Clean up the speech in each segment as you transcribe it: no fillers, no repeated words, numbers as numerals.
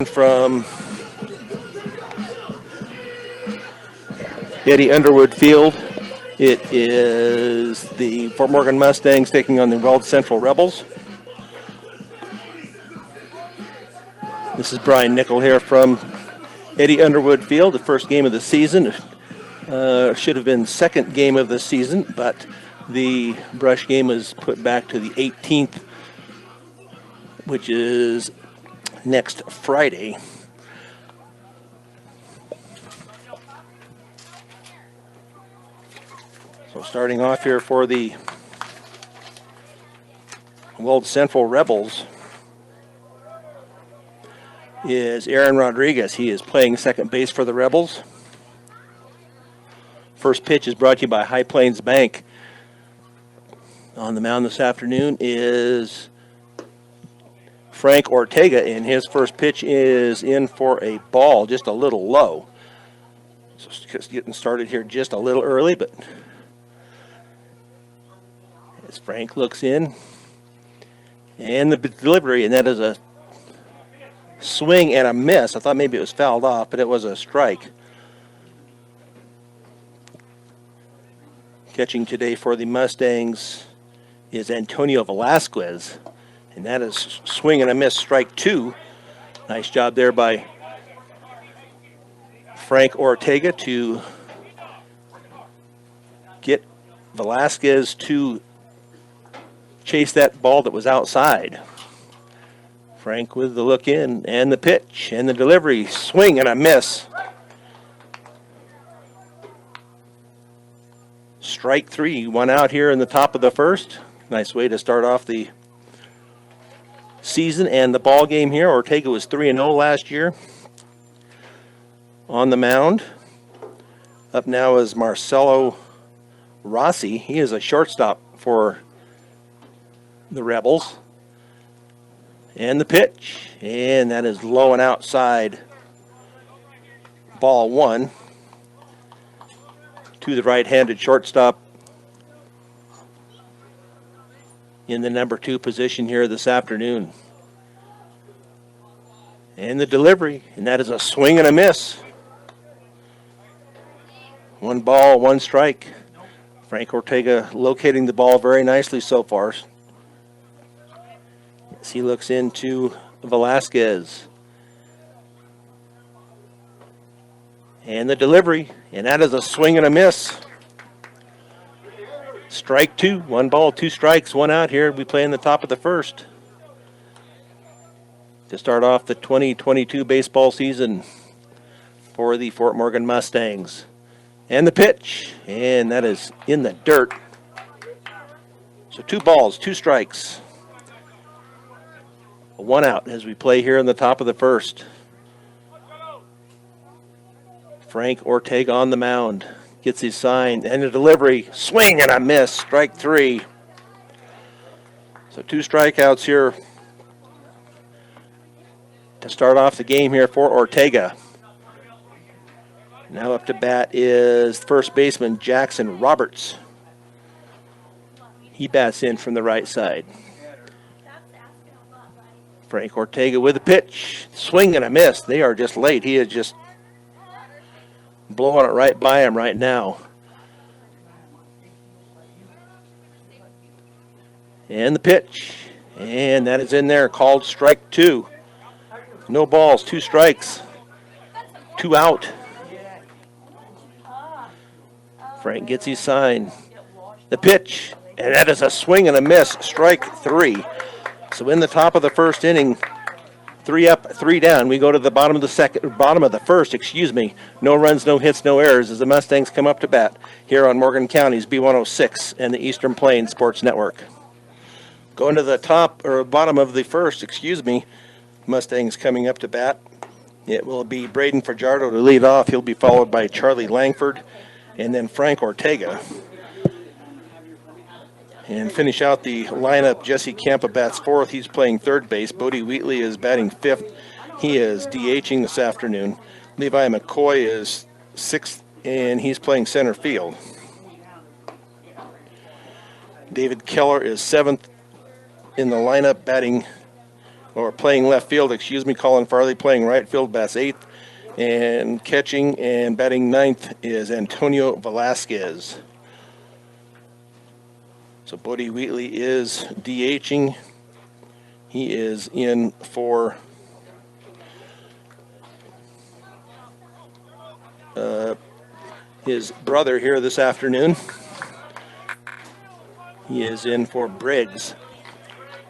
From Eddie Underwood Field, it is the Fort Morgan Mustangs taking on the Weld Central Rebels. This is Brian Nickel here from Eddie Underwood Field, the first game of the season. Should have been second game of the season, but the brush game was put back to the 18th, which is next Friday. So starting off here for the Weld Central Rebels is Aaron Rodriguez. He is playing second base for the Rebels. First pitch is brought to you by High Plains Bank. On the mound this afternoon is Frank Ortega, and his first pitch is in for a ball, just a little low. So just getting started here just a little early, but as Frank looks in, and the delivery, and that is a swing and a miss. I thought maybe it was fouled off, but it was a strike. Catching today for the Mustangs is Antonio Velasquez, and that is swing and a miss, strike two. Nice job there by Frank Ortega to get Velasquez to chase that ball that was outside. Frank with the look in, and the pitch, and the delivery, swing and a miss. Strike three, one out here in the top of the first. Nice way to start off the season and the ball game here. Ortega was 3-0 last year on the mound. Up now is Marcelo Rossi. He is a shortstop for the Rebels. And the pitch, and that is low and outside. Ball one to the right-handed shortstop in the number 2 position here this afternoon. And the delivery, and that is a swing and a miss. 1 ball, 1 strike. Frank Ortega locating the ball very nicely so far. As he looks into Velasquez. And the delivery, and that is a swing and a miss. Strike 2, 1 ball, 2 strikes, 1 out here. We play in the top of the first to start off the 2022 baseball season for the Fort Morgan Mustangs. And the pitch, and that is in the dirt. So 2 balls, 2 strikes. 1 out as we play here in the top of the first. Frank Ortega on the mound. Gets his sign and the delivery. Swing and a miss. Strike 3. So 2 strikeouts here to start off the game here for Ortega. Now up to bat is first baseman Jackson Roberts. He bats in from the right side. Frank Ortega with a pitch. Swing and a miss. They are just late. He is just blowing it right by him right now. And the pitch. And that is in there, called strike 2. No balls, 2 strikes. 2 out. Frank gets his sign. The pitch. And that is a swing and a miss. Strike 3. So in the top of the first inning, 3 up, 3 down. We go to the bottom of the first. No runs, no hits, no errors as the Mustangs come up to bat here on Morgan County's B106 and the Eastern Plains Sports Network. Going to the bottom of the first, Mustangs coming up to bat. It will be Braden Fajardo to lead off. He'll be followed by Charlie Langford and then Frank Ortega. And finish out the lineup, Jesse Campa bats 4th. He's playing 3rd base. Bodie Wheatley is batting 5th. He is DHing this afternoon. Levi McCoy is 6th, and he's playing center field. David Keller is 7th in the lineup, batting or playing left field, excuse me, Colin Farley playing right field, bats 8th. And catching and batting 9th is Antonio Velasquez. So Bodie Wheatley is DHing. He is in for his brother here this afternoon. He is in for Briggs.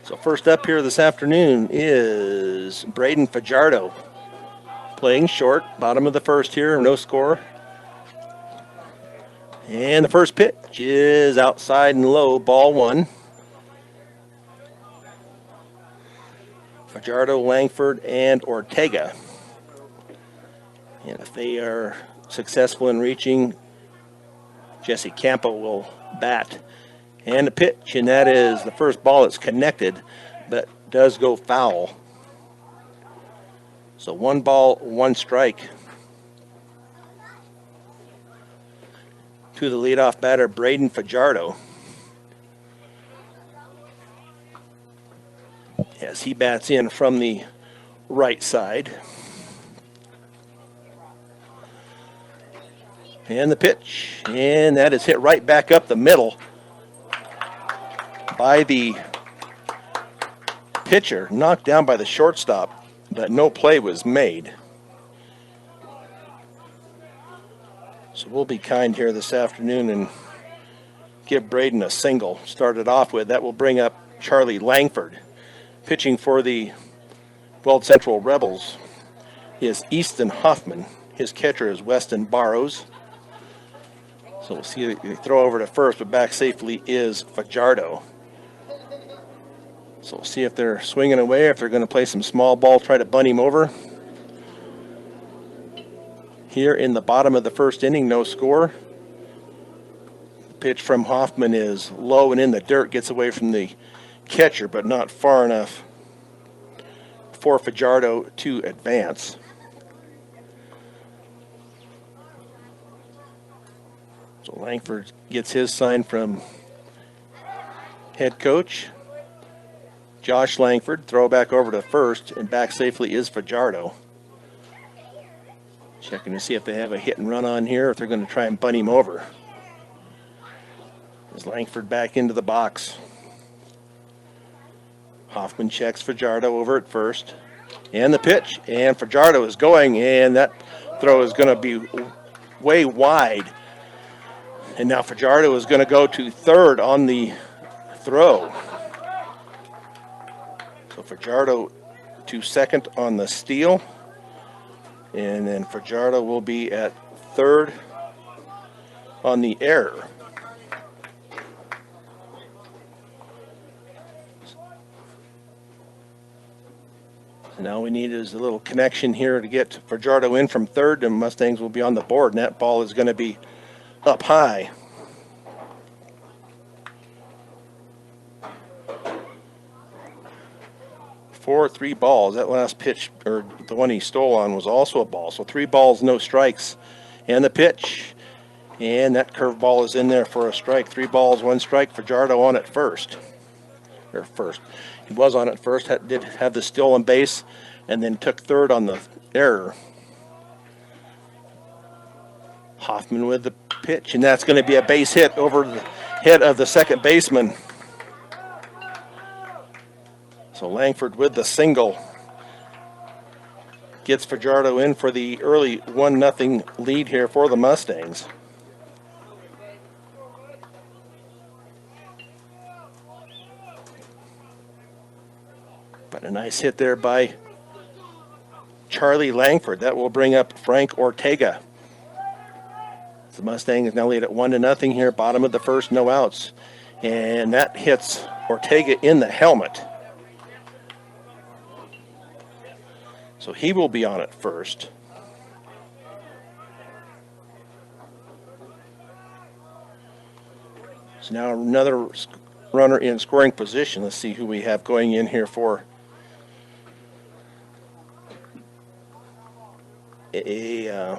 So first up here this afternoon is Braden Fajardo. Playing short, bottom of the first here, no score. And the first pitch is outside and low, ball 1. Fajardo, Langford, and Ortega. And if they are successful in reaching, Jesse Campo will bat. And the pitch, and that is the first ball that's connected, but does go foul. So 1 ball, 1 strike. To the leadoff batter, Braden Fajardo. As he bats in from the right side. And the pitch, and that is hit right back up the middle by the pitcher, knocked down by the shortstop, but no play was made. So we'll be kind here this afternoon and give Braden a single. Started off with, that will bring up Charlie Langford. Pitching for the Weld Central Rebels is Easton Hoffman. His catcher is Weston Barrows. So we'll see they throw over to first, but back safely is Fajardo. So we'll see if they're swinging away, if they're going to play some small ball, try to bunt him over. Here in the bottom of the first inning, no score. The pitch from Hoffman is low and in the dirt, gets away from the catcher, but not far enough for Fajardo to advance. So Langford gets his sign from head coach Josh Langford. Throw back over to first, and back safely is Fajardo. Checking to see if they have a hit and run on here, if they're going to try and bunt him over. Is Langford back into the box. Hoffman checks Fajardo over at first. And the pitch, and Fajardo is going, and that throw is going to be way wide. And now Fajardo is going to go to third on the throw. So Fajardo to second on the steal. And then Fajardo will be at third on the error. So now we need is a little connection here to get Fajardo in from third, and Mustangs will be on the board, and that ball is going to be up high. For 3 balls. That last pitch, or the one he stole on, was also a ball. So 3 balls, no strikes. And the pitch. And that curveball is in there for a strike. 3 balls, 1 strike. Fajardo on at first. Or first. He was on at first, did have the steal on base, and then took third on the error. Hoffman with the pitch, and that's going to be a base hit over the head of the second baseman. So Langford with the single gets Fajardo in for the early 1-0 lead here for the Mustangs. But a nice hit there by Charlie Langford. That will bring up Frank Ortega. The Mustangs now lead at 1-0 here, bottom of the first, no outs. And that hits Ortega in the helmet. So he will be on at first. So now another runner in scoring position. Let's see who we have going in here for a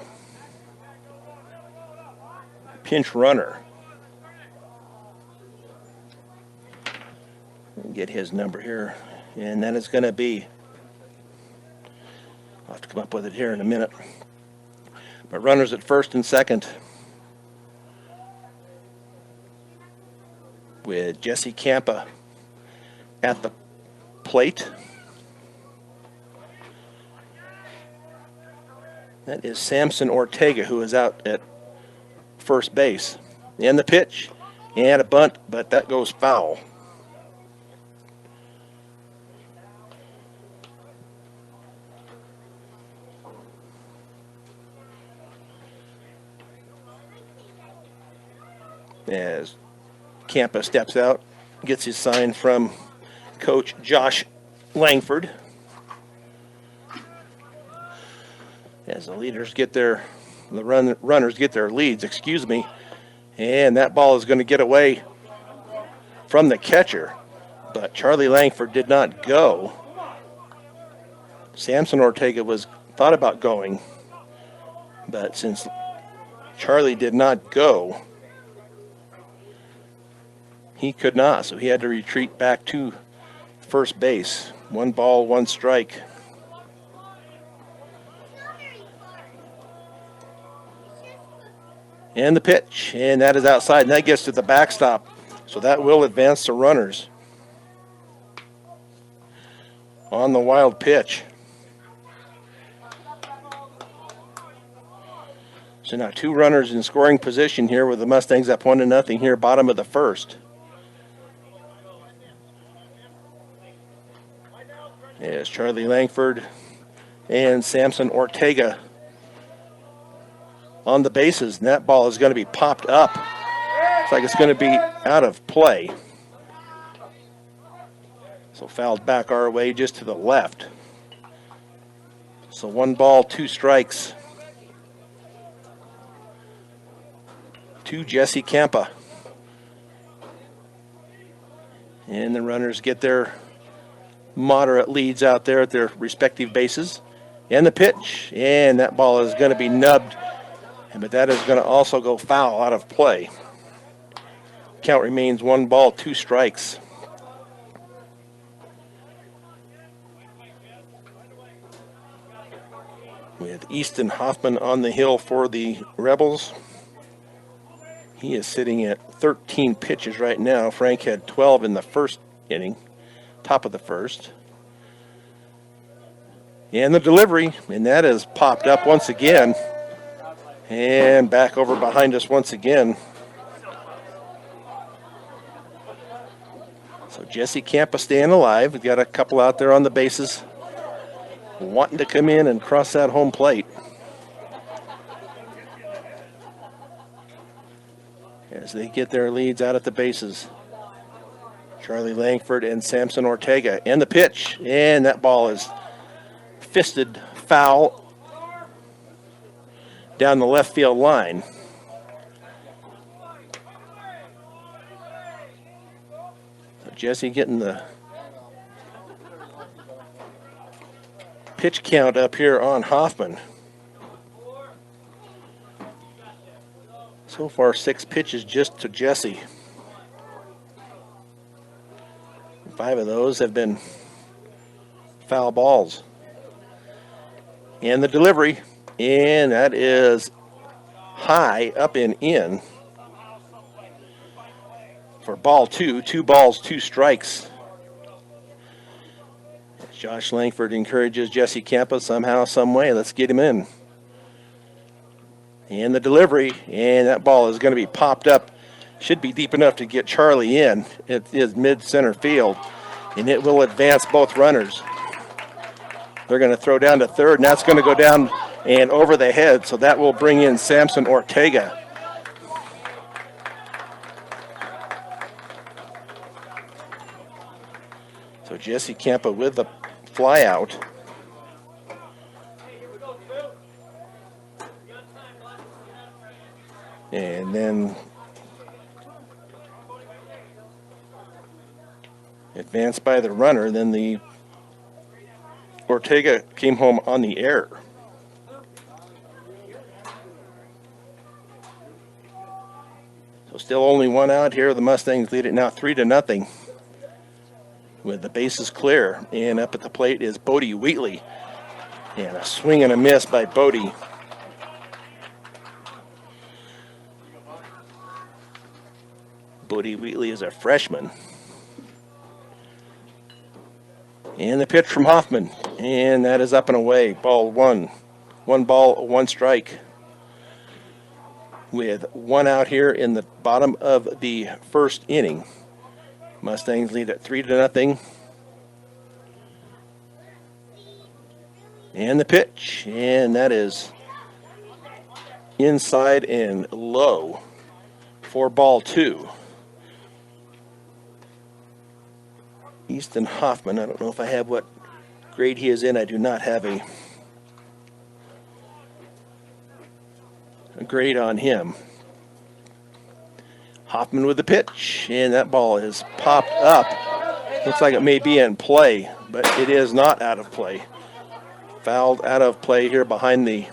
pinch runner. Get his number here, and that is going to be I'll have to come up with it here in a minute. But runners at first and second with Jesse Campa at the plate. That is Samson Ortega, who is out at first base. And the pitch, and a bunt, but that goes foul. As Campa steps out, gets his sign from Coach Josh Langford. As the runners get their leads, and that ball is going to get away from the catcher, but Charlie Langford did not go. Samson Ortega thought about going, but since Charlie did not go, he could not, so he had to retreat back to first base. 1 ball, 1 strike. And the pitch, and that is outside, and that gets to the backstop, so that will advance the runners. On the wild pitch. So now 2 runners in scoring position here with the Mustangs up 1-0 here, bottom of the first. Yes, Charlie Langford and Samson Ortega on the bases, and that ball is going to be popped up. Looks like it's going to be out of play. So fouled back our way just to the left. So 1 ball, 2 strikes to Jesse Campa. And the runners get their moderate leads out there at their respective bases. And the pitch, and that ball is going to be nubbed, but that is going to also go foul, out of play. Count remains 1 ball, 2 strikes. With Easton Hoffman on the hill for the Rebels. He is sitting at 13 pitches right now. Frank had 12 in the first inning, top of the first. And the delivery, and that is popped up once again. And back over behind us once again. So Jesse Campa staying alive. We've got a couple out there on the bases wanting to come in and cross that home plate. As they get their leads out at the bases. Charlie Langford and Samson Ortega. And the pitch. And that ball is fisted foul down the left field line. So Jesse getting the pitch count up here on Hoffman. So far, 6 pitches just to Jesse. 5 of those have been foul balls. And the delivery, and that is high, up and in for ball 2. 2 balls, 2 strikes. Josh Langford encourages Jesse Campa somehow, some way. Let's get him in. And the delivery, and that ball is going to be popped up. Should be deep enough to get Charlie in. It is mid-center field, and it will advance both runners. They're going to throw down to third, and that's going to go down and over the head, so that will bring in Samson Ortega. So Jesse Campa with the fly out. And then advanced by the runner, then the Ortega came home on the air. So still only 1 out here. The Mustangs lead it now 3-0 with the bases clear. And up at the plate is Bodie Wheatley. And a swing and a miss by Bodie. Bodie Wheatley is a freshman. And the pitch from Hoffman. And that is up and away. Ball one. 1 ball, 1 strike. With 1 out here in the bottom of the first inning. Mustangs lead at 3-0. And the pitch. And that is inside and low for ball 2. Easton Hoffman, I don't know if I have what grade he is in. I do not have a grade on him. Hoffman with the pitch, and that ball is popped up. Looks like it may be in play, but it is not out of play. Fouled out of play here behind the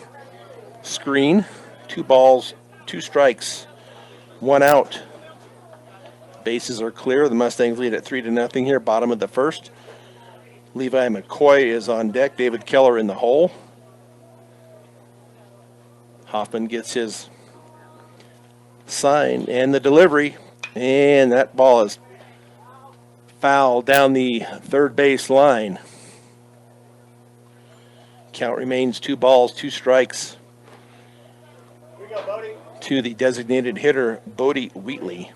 screen. 2 balls, 2 strikes, 1 out. Bases are clear. The Mustangs lead at 3-0 here, bottom of the first. Levi McCoy is on deck. David Keller in the hole. Hoffman gets his sign and the delivery, and that ball is fouled down the third base line. Count remains 2 balls, 2 strikes to the designated hitter, Bodie Wheatley.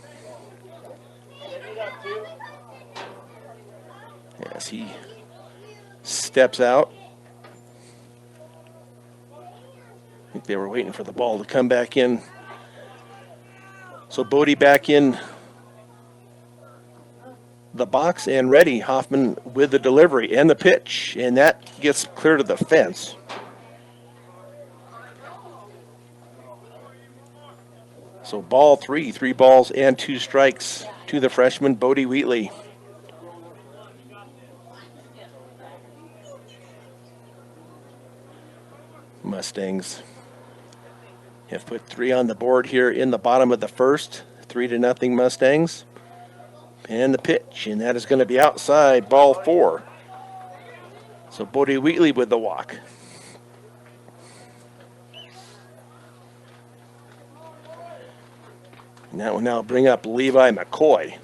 As he steps out. I think they were waiting for the ball to come back in. So Bodie back in the box and ready. Hoffman with the delivery and the pitch, and that gets clear to the fence. So ball 3, 3 balls and 2 strikes to the freshman, Bodie Wheatley. Mustangs have put 3 on the board here in the bottom of the first. 3-0 Mustangs. And the pitch, and that is going to be outside, ball 4. So Bodie Wheatley with the walk. And that will now bring up Levi McCoy.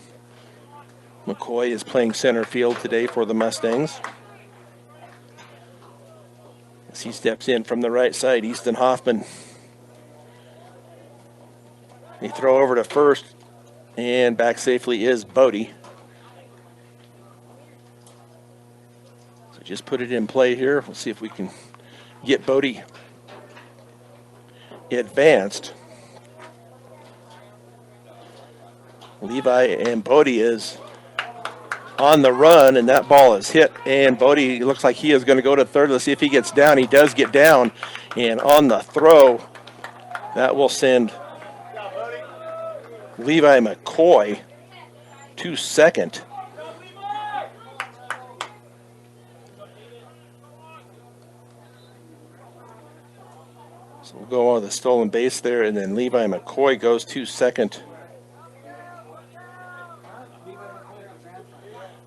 McCoy is playing center field today for the Mustangs. As he steps in from the right side, Easton Hoffman. They throw over to first, and back safely is Bodie. So just put it in play here. We'll see if we can get Bodie advanced. Levi and Bodie is on the run, and that ball is hit, and Bodie looks like he is going to go to third. Let's see if he gets down. He does get down, and on the throw, that will send Levi McCoy to second. So we'll go on the stolen base there, and then Levi McCoy goes to second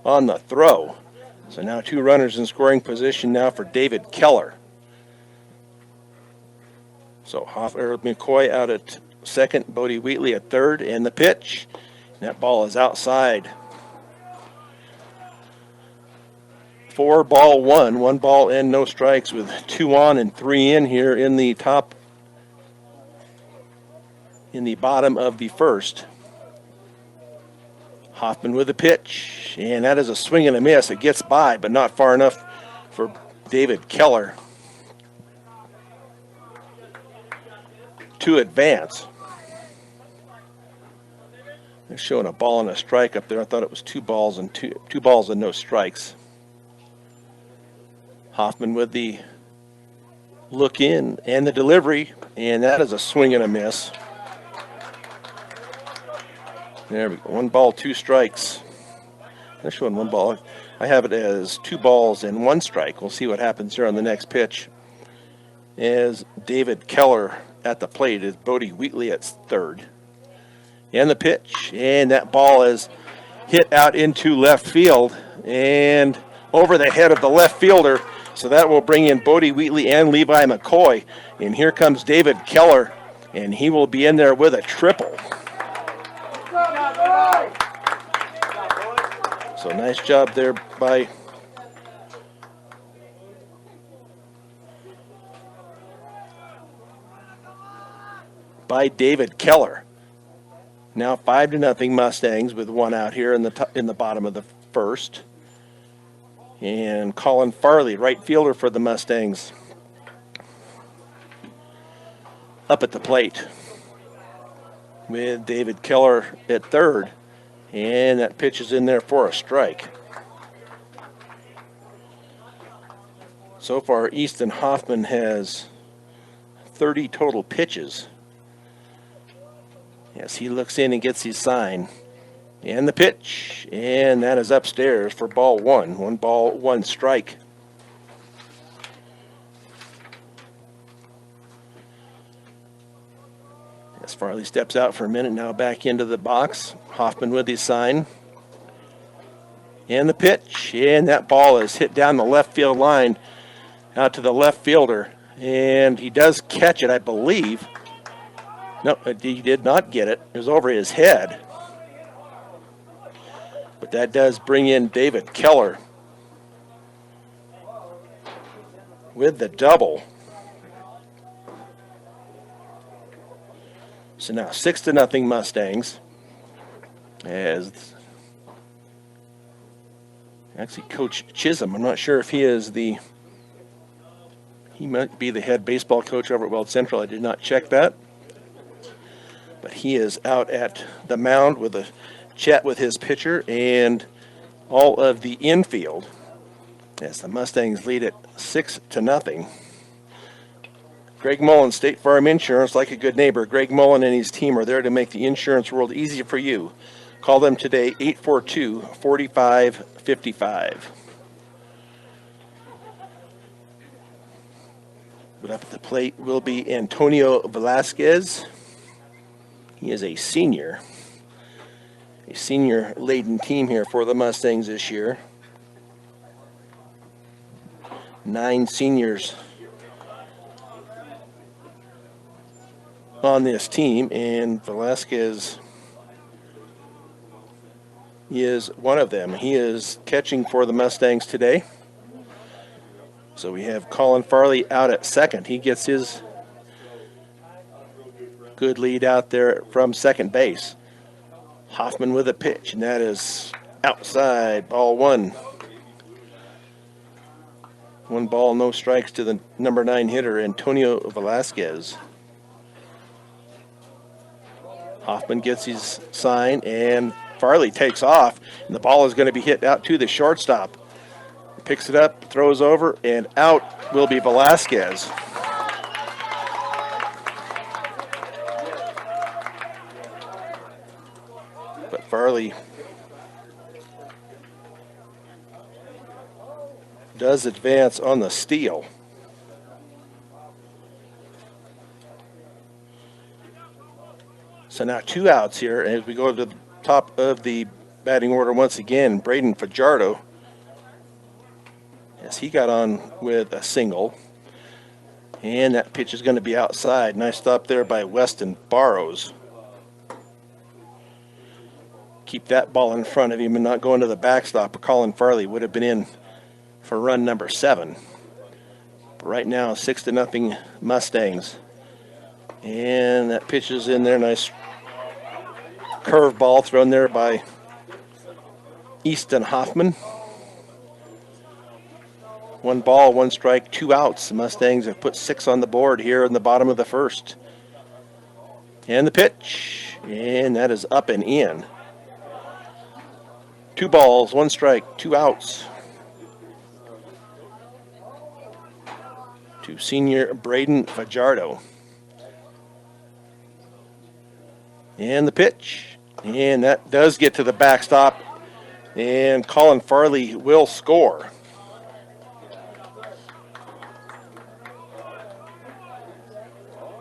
on the throw. So now 2 runners in scoring position now for David Keller. So McCoy out at second, Bodie Wheatley at third, and the pitch. And that ball is outside. 4 ball 1, 1 ball and no strikes with 2 on and 3 in here in the bottom of the first. Hoffman with the pitch, and that is a swing and a miss. It gets by, but not far enough for David Keller to advance. They're showing a ball and a strike up there. I thought it was 2 balls and two balls and no strikes. Hoffman with the look in and the delivery, and that is a swing and a miss. There we go. 1 ball, 2 strikes. They're showing 1 ball. I have it as 2 balls and 1 strike. We'll see what happens here on the next pitch. As David Keller at the plate is Bodie Wheatley at third. And the pitch. And that ball is hit out into left field and over the head of the left fielder. So that will bring in Bodie Wheatley and Levi McCoy. And here comes David Keller, and he will be in there with a triple. So nice job there by David Keller. Now 5-0 Mustangs with one out here in the bottom of the first. And Colin Farley, right fielder for the Mustangs, up at the plate with David Keller at third. And that pitch is in there for a strike. So far, Easton Hoffman has 30 total pitches. Yes, he looks in and gets his sign. And the pitch, and that is upstairs for ball one. 1 ball, 1 strike. As Farley steps out for a minute, now back into the box. Hoffman with his sign. And the pitch, and that ball is hit down the left field line out to the left fielder. And he does catch it, I believe. No, he did not get it. It was over his head. But that does bring in David Keller with the double. So now 6-0 Mustangs. As actually Coach Chisholm, I'm not sure if he might be the head baseball coach over at Weld Central. I did not check that. But he is out at the mound with a chat with his pitcher and all of the infield as the Mustangs lead it 6-0. Greg Mullen, State Farm Insurance, like a good neighbor. Greg Mullen and his team are there to make the insurance world easy for you. Call them today, 842-4555. But up at the plate will be Antonio Velasquez. He is a senior-laden team here for the Mustangs this year. 9 seniors on this team, and Velasquez is one of them. He is catching for the Mustangs today. So we have Colin Farley out at second. He gets his good lead out there from second base. Hoffman with a pitch, and that is outside, ball 1. 1 ball, no strikes to the number 9 hitter, Antonio Velasquez. Hoffman gets his sign, and Farley takes off, and the ball is going to be hit out to the shortstop. Picks it up, throws over, and out will be Velasquez. But Farley does advance on the steal. So now 2 outs here as we go to the top of the batting order once again. Braden Fajardo, as he got on with a single. And that pitch is going to be outside. Nice stop there by Weston Barrows. Keep that ball in front of him and not going to the backstop, or Colin Farley would have been in for run number 7. But right now, 6-0 Mustangs. And that pitch is in there. Nice curveball thrown there by Easton Hoffman. 1 ball, 1 strike, 2 outs. The Mustangs have put 6 on the board here in the bottom of the first. And the pitch, and that is up and in. 2 balls, 1 strike, 2 outs to senior Braden Fajardo. And the pitch, and that does get to the backstop, and Colin Farley will score.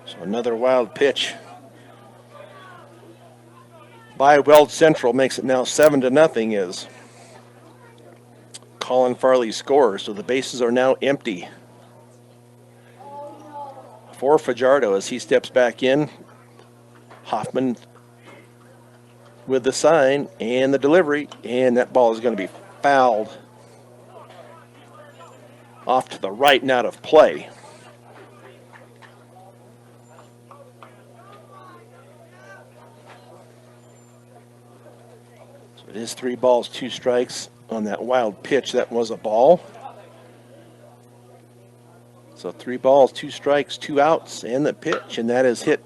So another wild pitch by Weld Central makes it now 7-0 as Colin Farley scores, so the bases are now empty for Fajardo as he steps back in. Hoffman with the sign and the delivery, and that ball is going to be fouled off to the right and out of play. So it is 3 balls, 2 strikes on that wild pitch. That was a ball. So 3 balls, 2 strikes, 2 outs, and the pitch, and that is hit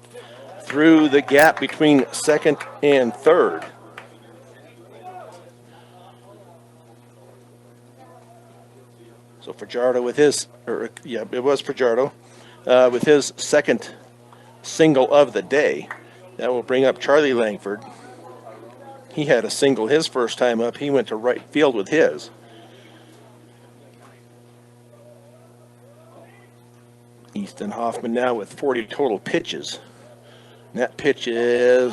through the gap between second and third. So Fajardo with his, it was Fajardo, with his second single of the day. That will bring up Charlie Langford. He had a single his first time up. He went to right field with his. Easton Hoffman now with 40 total pitches. And that pitch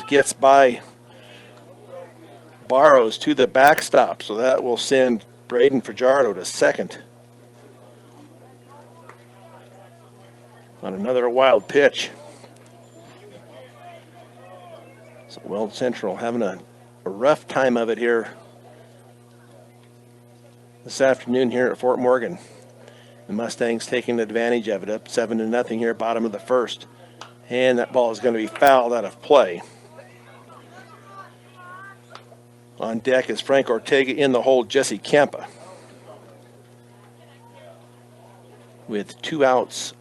gets by Barrows to the backstop, so that will send Braden Fajardo to second. On another wild pitch. So Weld Central having a rough time of it here this afternoon here at Fort Morgan. The Mustangs taking advantage of it, up 7-0 here, bottom of the first. And that ball is going to be fouled out of play. On deck is Frank Ortega, in the hole Jesse Campa. With 2 outs.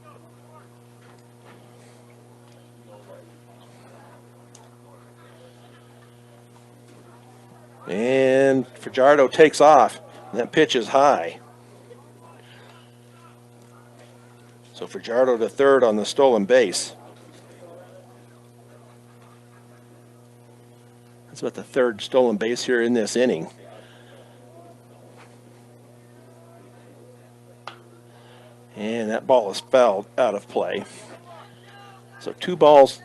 And Fajardo takes off. And that pitch is high. So Fajardo to third on the stolen base. That's about the 3rd stolen base here in this inning. And that ball is fouled out of play. So 2 balls.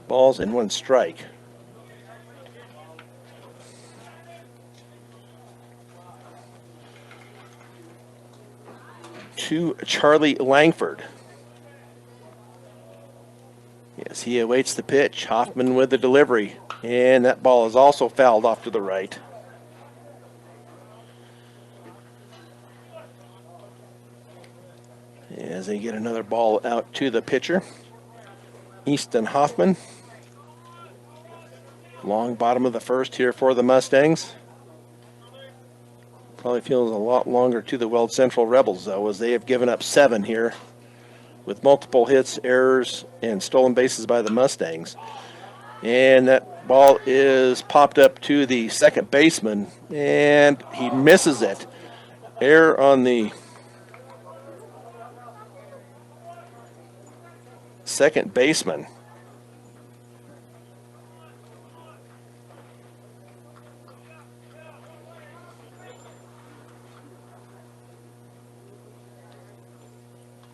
Balls and 1 strike. To Charlie Langford. Yes, he awaits the pitch. Hoffman with the delivery. And that ball is also fouled off to the right. As they get another ball out to the pitcher. Easton Hoffman. Long bottom of the first here for the Mustangs. Probably feels a lot longer to the Weld Central Rebels, though, as they have given up 7 here with multiple hits, errors, and stolen bases by the Mustangs. And that ball is popped up to the second baseman, and he misses it. Error on the second baseman.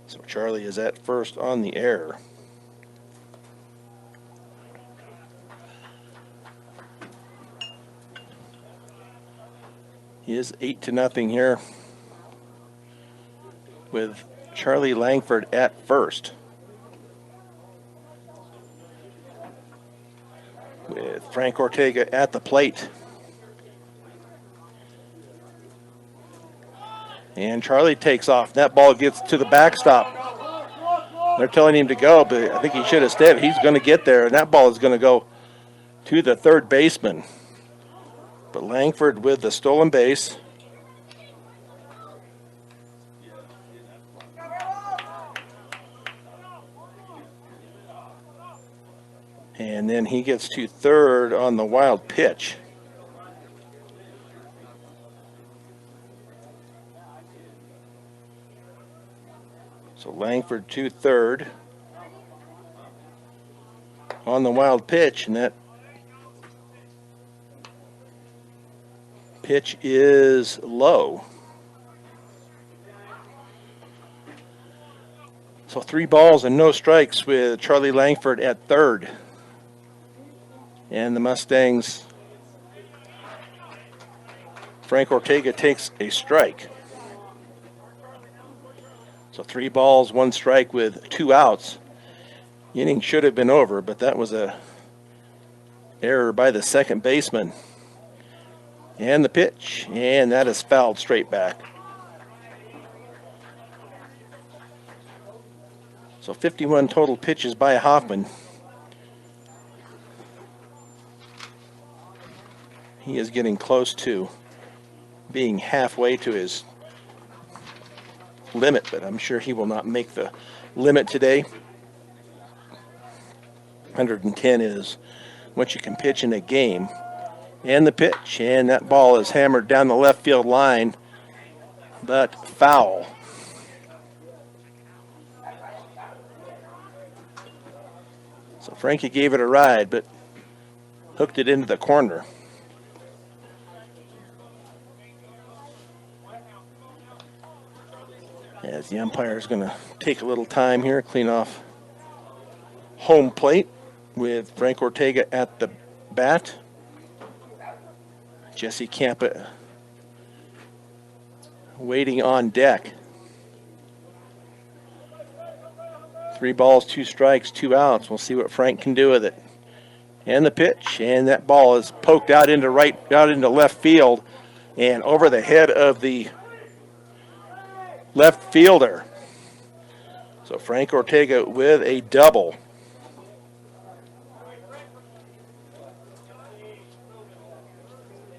So Charlie is at first on the error. He is 8-0 here with Charlie Langford at first. With Frank Ortega at the plate. And Charlie takes off. That ball gets to the backstop. They're telling him to go, but I think he should have stayed. He's going to get there, and that ball is going to go to the third baseman. But Langford with the stolen base. And then he gets to third on the wild pitch. So Langford to third on the wild pitch, and that pitch is low. So 3 balls and no strikes with Charlie Langford at third. And the Mustangs, Frank Ortega takes a strike. So 3 balls, 1 strike with 2 outs. The inning should have been over, but that was a error by the second baseman. And the pitch, and that is fouled straight back. So 51 total pitches by Hoffman. He is getting close to being halfway to his limit, but I'm sure he will not make the limit today. 110 is what you can pitch in a game. And the pitch, and that ball is hammered down the left field line, but foul. So Frankie gave it a ride, but hooked it into the corner. As the umpire is going to take a little time here, clean off home plate with Frank Ortega at the bat. Jesse Campa waiting on deck. 3 balls, 2 strikes, 2 outs. We'll see what Frank can do with it. And the pitch, and that ball is poked out into left field and over the head of the left fielder. So Frank Ortega with a double.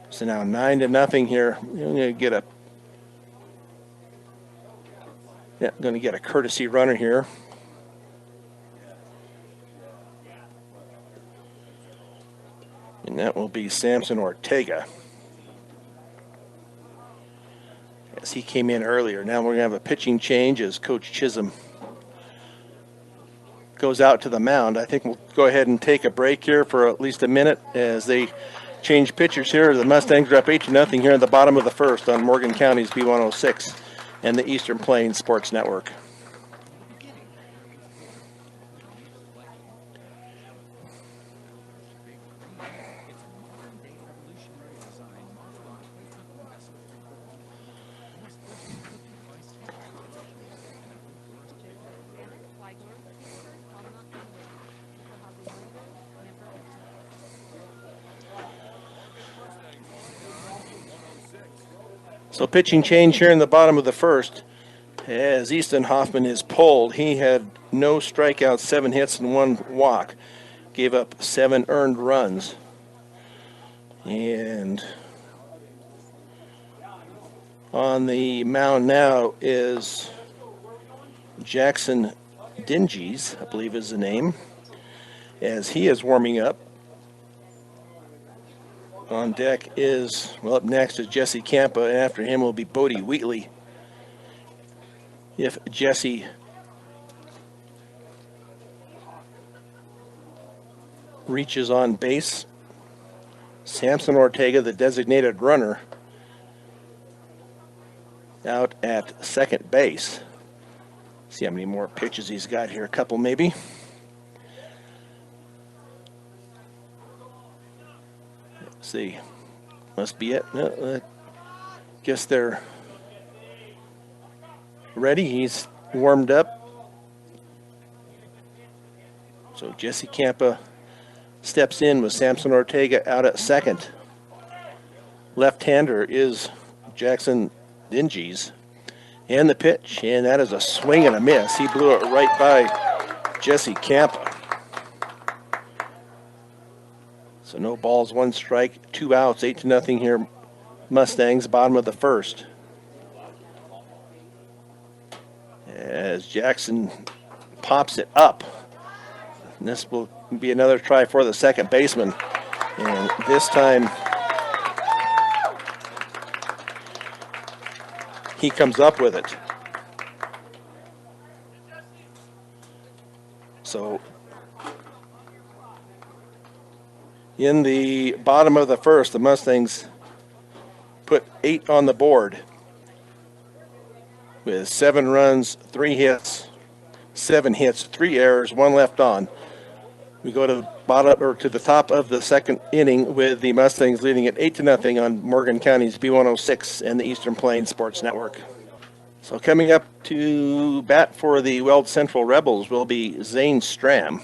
So now 9-0 here. Going to get a courtesy runner here. And that will be Samson Ortega. As he came in earlier. Now we're going to have a pitching change as Coach Chisholm goes out to the mound. I think we'll go ahead and take a break here for at least a minute as they change pitchers here. The Mustangs are up 8-0 here in the bottom of the first on Morgan County's B106 and the Eastern Plains Sports Network. So pitching change here in the bottom of the first as Easton Hoffman is pulled. He had no strikeouts, 7 hits, and 1 walk. Gave up 7 earned runs. And on the mound now is Jackson Dinges, I believe is the name, as he is warming up. On deck is, well, up next is Jesse Campa, and after him will be Bodie Wheatley. If Jesse reaches on base, Samson Ortega, the designated runner, out at second base. See how many more pitches he's got here, a couple maybe. See, must be it. No, guess they're ready. He's warmed up. So Jesse Campa steps in with Samson Ortega out at second. Left-hander is Jackson Dinges. And the pitch, and that is a swing and a miss. He blew it right by Jesse Campa. So no balls, 1 strike, 2 outs, 8-0 here. Mustangs, bottom of the first. As Jackson pops it up. And this will be another try for the second baseman. And this time he comes up with it. So in the bottom of the first, the Mustangs put 8 on the board with 7 runs, 3 hits, 7 hits, 3 errors, 1 left on. We go to bottom or to the top of the second inning with the Mustangs leading at 8-0 on Morgan County's B106 and the Eastern Plains Sports Network. So coming up to bat for the Weld Central Rebels will be Zane Stram,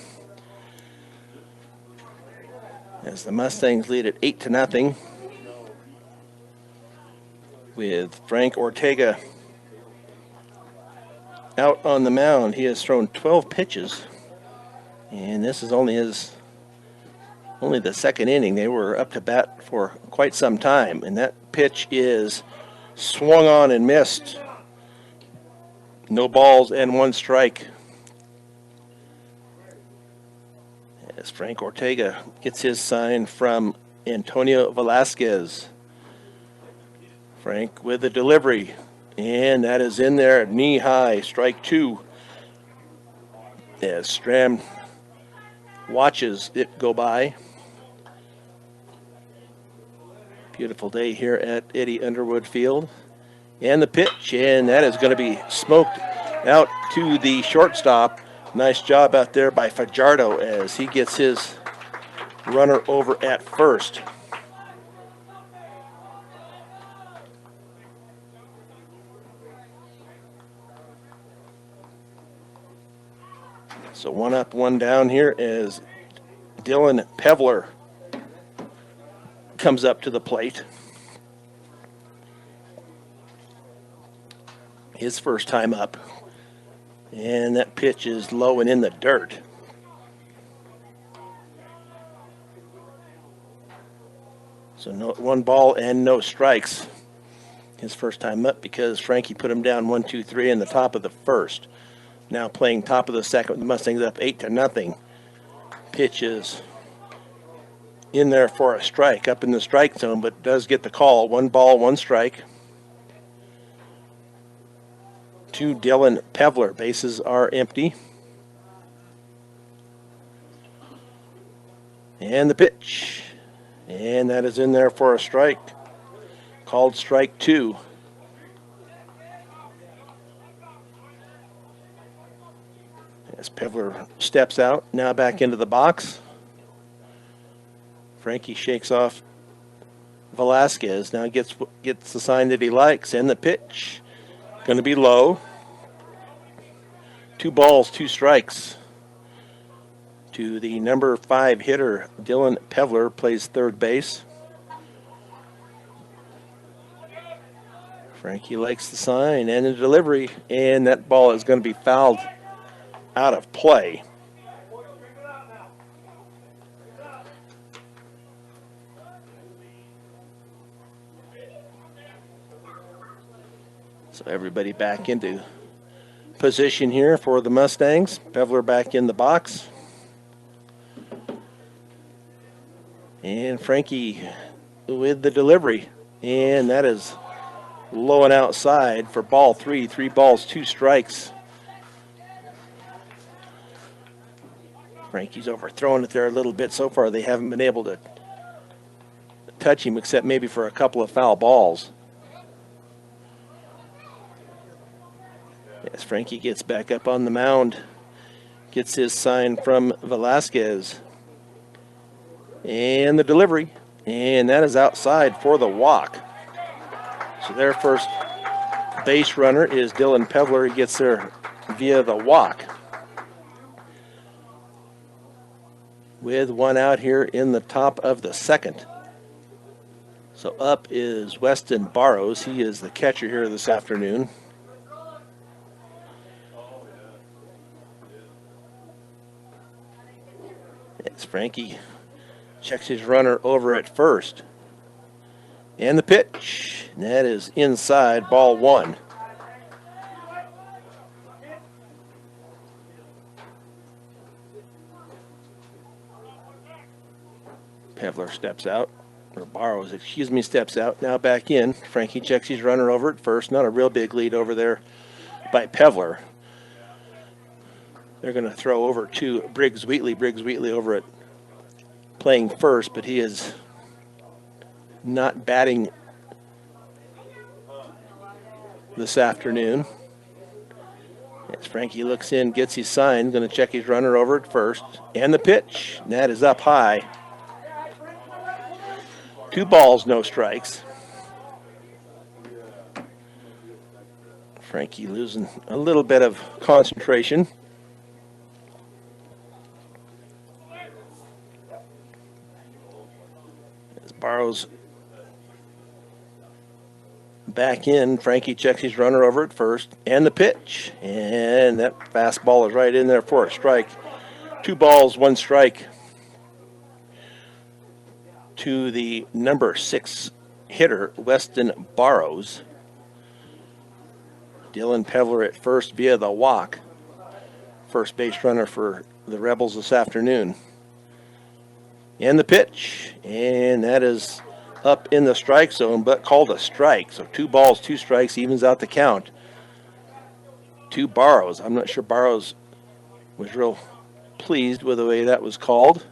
as the Mustangs lead at 8-0 with Frank Ortega out on the mound. He has thrown 12 pitches, and this is only the second inning. They were up to bat for quite some time, and that pitch is swung on and missed. No balls and one strike. As Frank Ortega gets his sign from Antonio Velasquez. Frank with the delivery, and that is in there, knee high, strike two. As Stram watches it go by. Beautiful day here at Eddie Underwood Field. And the pitch, and that is going to be smoked out to the shortstop. Nice job out there by Fajardo as he gets his runner over at first. So one up, one down here as Dylan Pevler comes up to the plate. His first time up. And that pitch is low and in the dirt. So no, one ball and no strikes. His first time up because Frankie put him down 1-2-3 in the top of the first. Now playing top of the second. The Mustangs up 8-0. Pitch is in there for a strike, up in the strike zone, but does get the call. One ball, one strike. To Dylan Pevler. Bases are empty. And the pitch. And that is in there for a strike. Called strike two. As Pevler steps out, now back into the box. Frankie shakes off Velasquez. Now gets the sign that he likes. And the pitch. Going to be low. 2 balls, 2 strikes. To the number 5 hitter, Dylan Pevler, plays third base. Frankie likes the sign and the delivery, and that ball is going to be fouled out of play. So everybody back into position here for the Mustangs. Pevler back in the box. And Frankie with the delivery. And that is low and outside for ball 3. 3 balls, 2 strikes. Frankie's overthrowing it there a little bit. So far they haven't been able to touch him except maybe for a couple of foul balls. As Frankie gets back up on the mound, gets his sign from Velasquez. And the delivery, and that is outside for the walk. So their first base runner is Dylan Pevler. He gets there via the walk. With one out here in the top of the second. So up is Weston Barrows. He is the catcher here this afternoon. As Frankie checks his runner over at first. And the pitch. And that is inside, ball 1. Pevler steps out, or Barrows, steps out. Now back in. Frankie checks his runner over at first. Not a real big lead over there by Pevler. They're going to throw over to Briggs Wheatley. Briggs Wheatley over at playing first, but he is not batting this afternoon. As Frankie looks in, gets his sign, going to check his runner over at first. And the pitch. And that is up high. 2 balls, no strikes. Frankie losing a little bit of concentration. As Barrows back in, Frankie checks his runner over at first. And the pitch. And that fastball is right in there for a strike. 2 balls, 1 strike to the number 6 hitter, Weston Barrows. Dylan Pevler at first via the walk. First base runner for the Rebels this afternoon. And the pitch. And that is up in the strike zone, but called a strike. So 2 balls, 2 strikes, evens out the count to Barrows. I'm not sure Barrows was real pleased with the way that was called.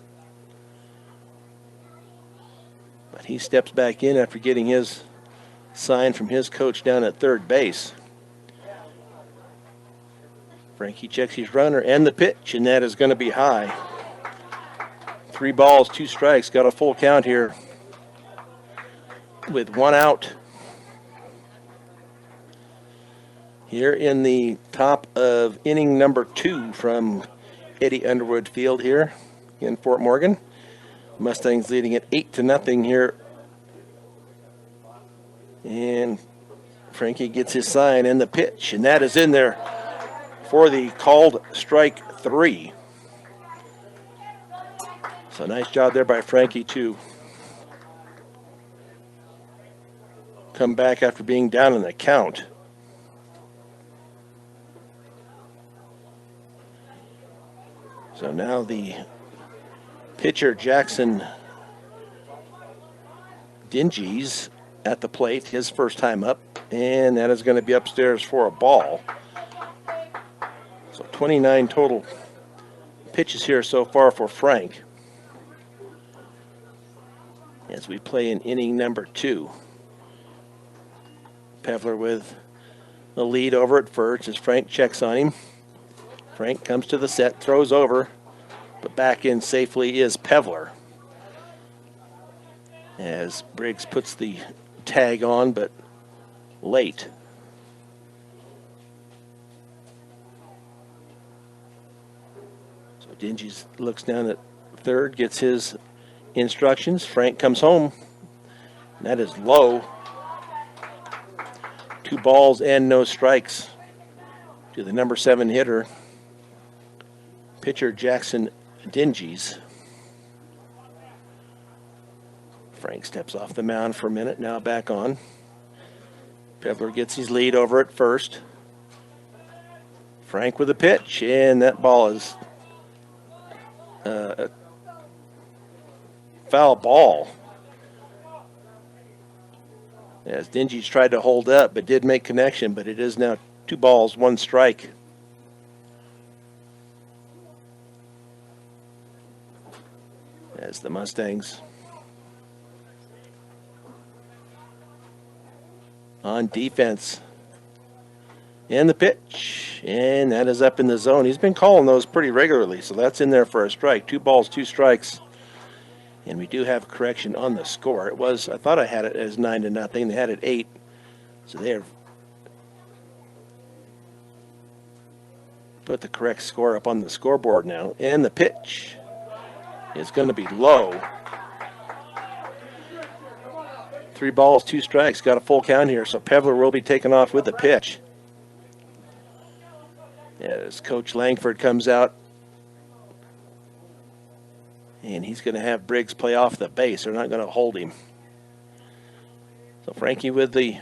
But he steps back in after getting his sign from his coach down at third base. Frankie checks his runner and the pitch, and that is going to be high. 3 balls, 2 strikes, got a full count here with 1 out. Here in the top of inning number 2 from Eddie Underwood Field here in Fort Morgan. Mustangs leading at 8-0 here. And Frankie gets his sign and the pitch, and that is in there for the called strike 3. So nice job there by Frankie to come back after being down in the count. So now the pitcher, Jackson Dinges, at the plate, his first time up, and that is going to be upstairs for a ball. So 29 total pitches here so far for Frank as we play in inning number 2. Pevler with the lead over at first as Frank checks on him. Frank comes to the set, throws over, but back in safely is Pevler. As Briggs puts the tag on, but late. So Dinges looks down at third, gets his instructions. Frank comes home. And that is low. 2 balls and no strikes to the number 7 hitter, pitcher Jackson Dinges. Frank steps off the mound for a minute, now back on. Pevler gets his lead over at first. Frank with a pitch, and that ball is a foul ball. As Dinges tried to hold up, but did make connection, but it is now 2 balls, 1 strike. As the Mustangs on defense. And the pitch, and that is up in the zone. He's been calling those pretty regularly, so that's in there for a strike. 2 balls, 2 strikes. And we do have correction on the score. It was, I thought I had it as 9-0. They had it 8. So they have put the correct score up on the scoreboard now. And the pitch is going to be low. 3 balls, 2 strikes. Got a full count here. So Pevler will be taken off with the pitch. As Coach Langford comes out. And he's going to have Briggs play off the base. They're not going to hold him. So Frankie with the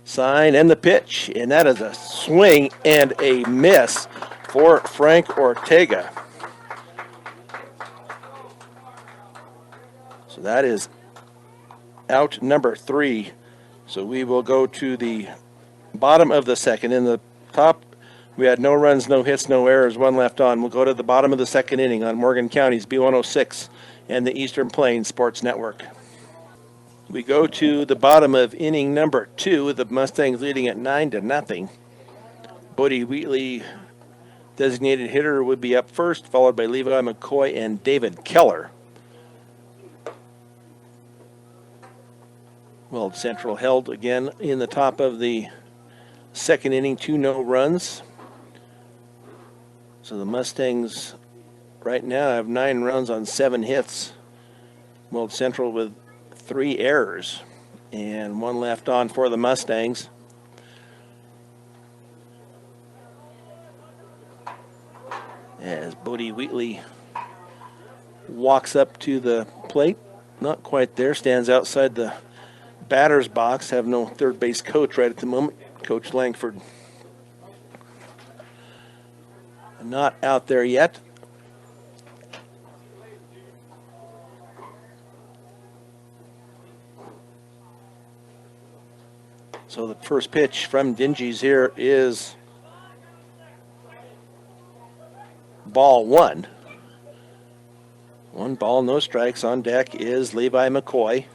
sign and the pitch. And that is a swing and a miss for Frank Ortega. So that is out number 3. So we will go to the bottom of the second. In the top, we had no runs, no hits, no errors, 1 left on. We'll go to the bottom of the second inning on Morgan County's B106 and the Eastern Plains Sports Network. We go to the bottom of inning number 2 with the Mustangs leading at 9-0. Bodie Wheatley, designated hitter, would be up first, followed by Levi McCoy and David Keller. Weld Central held again in the top of the second inning, 2 no runs. So the Mustangs right now have 9 runs on 7 hits. Weld Central with 3 errors and 1 left on for the Mustangs. As Bodie Wheatley walks up to the plate, not quite there, stands outside the batter's box. Have no third base coach right at the moment. Coach Langford not out there yet. So the first pitch from Dingy's here is ball 1. 1 ball, no strikes. On deck is Levi McCoy.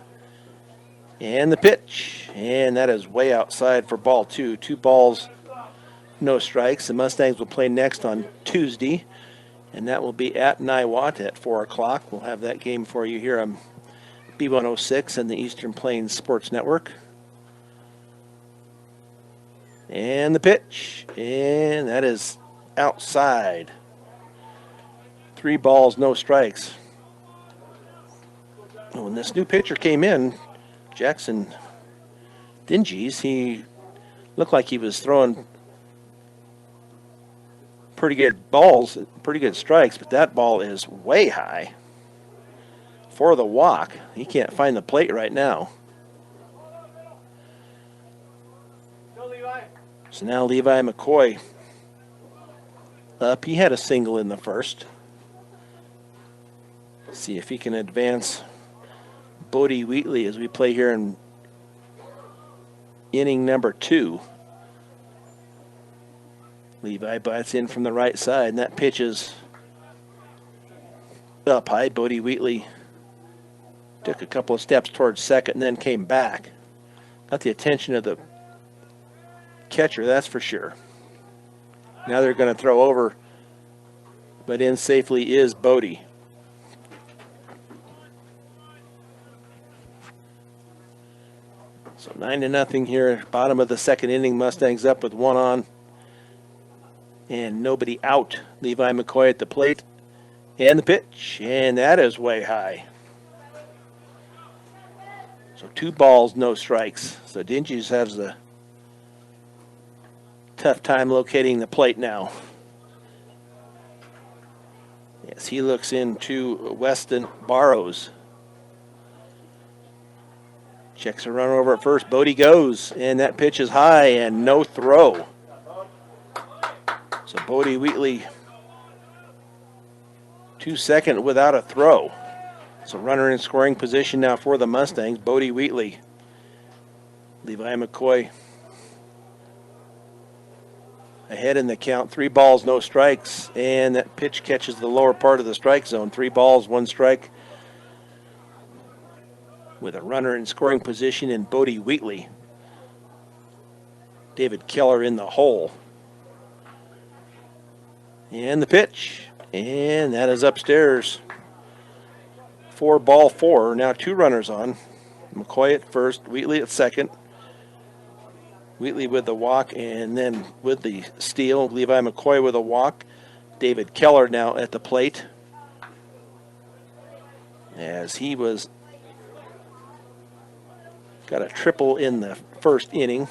And the pitch. And that is way outside for ball 2. 2 balls, no strikes. The Mustangs will play next on Tuesday. And that will be at Niwot at 4 o'clock. We'll have that game for you here on B106 and the Eastern Plains Sports Network. And the pitch. And that is outside. 3 balls, no strikes. When this new pitcher came in, Jackson Dingy's, he looked like he was throwing pretty good balls, pretty good strikes, but that ball is way high for the walk. He can't find the plate right now. So now Levi McCoy up. He had a single in the first. See if he can advance Bodie Wheatley as we play here in inning number 2. Levi bites in from the right side, and that pitch is up high. Bodie Wheatley took a couple of steps towards second and then came back. Got the attention of the catcher, that's for sure. Now they're going to throw over, but in safely is Bodie. So 9-0 here, bottom of the second inning. Mustangs up with 1 on and nobody out. Levi McCoy at the plate and the pitch, and that is way high. So 2 balls, no strikes. So Dingy's has a tough time locating the plate now. Yes, he looks into Weston Barrows. Checks a runner over at first. Bodie goes, and that pitch is high and no throw. So Bodie Wheatley to second without a throw. So runner in scoring position now for the Mustangs. Bodie Wheatley. Levi McCoy ahead in the count. 3 balls, no strikes, and that pitch catches the lower part of the strike zone. 3 balls, 1 strike, with a runner in scoring position in Bodie Wheatley. David Keller in the hole. And the pitch. And that is upstairs. 4 ball 4. Now 2 runners on. McCoy at first, Wheatley at second. Wheatley with the walk, and then with the steal, Levi McCoy with a walk. David Keller now at the plate, as he was got a triple in the first inning.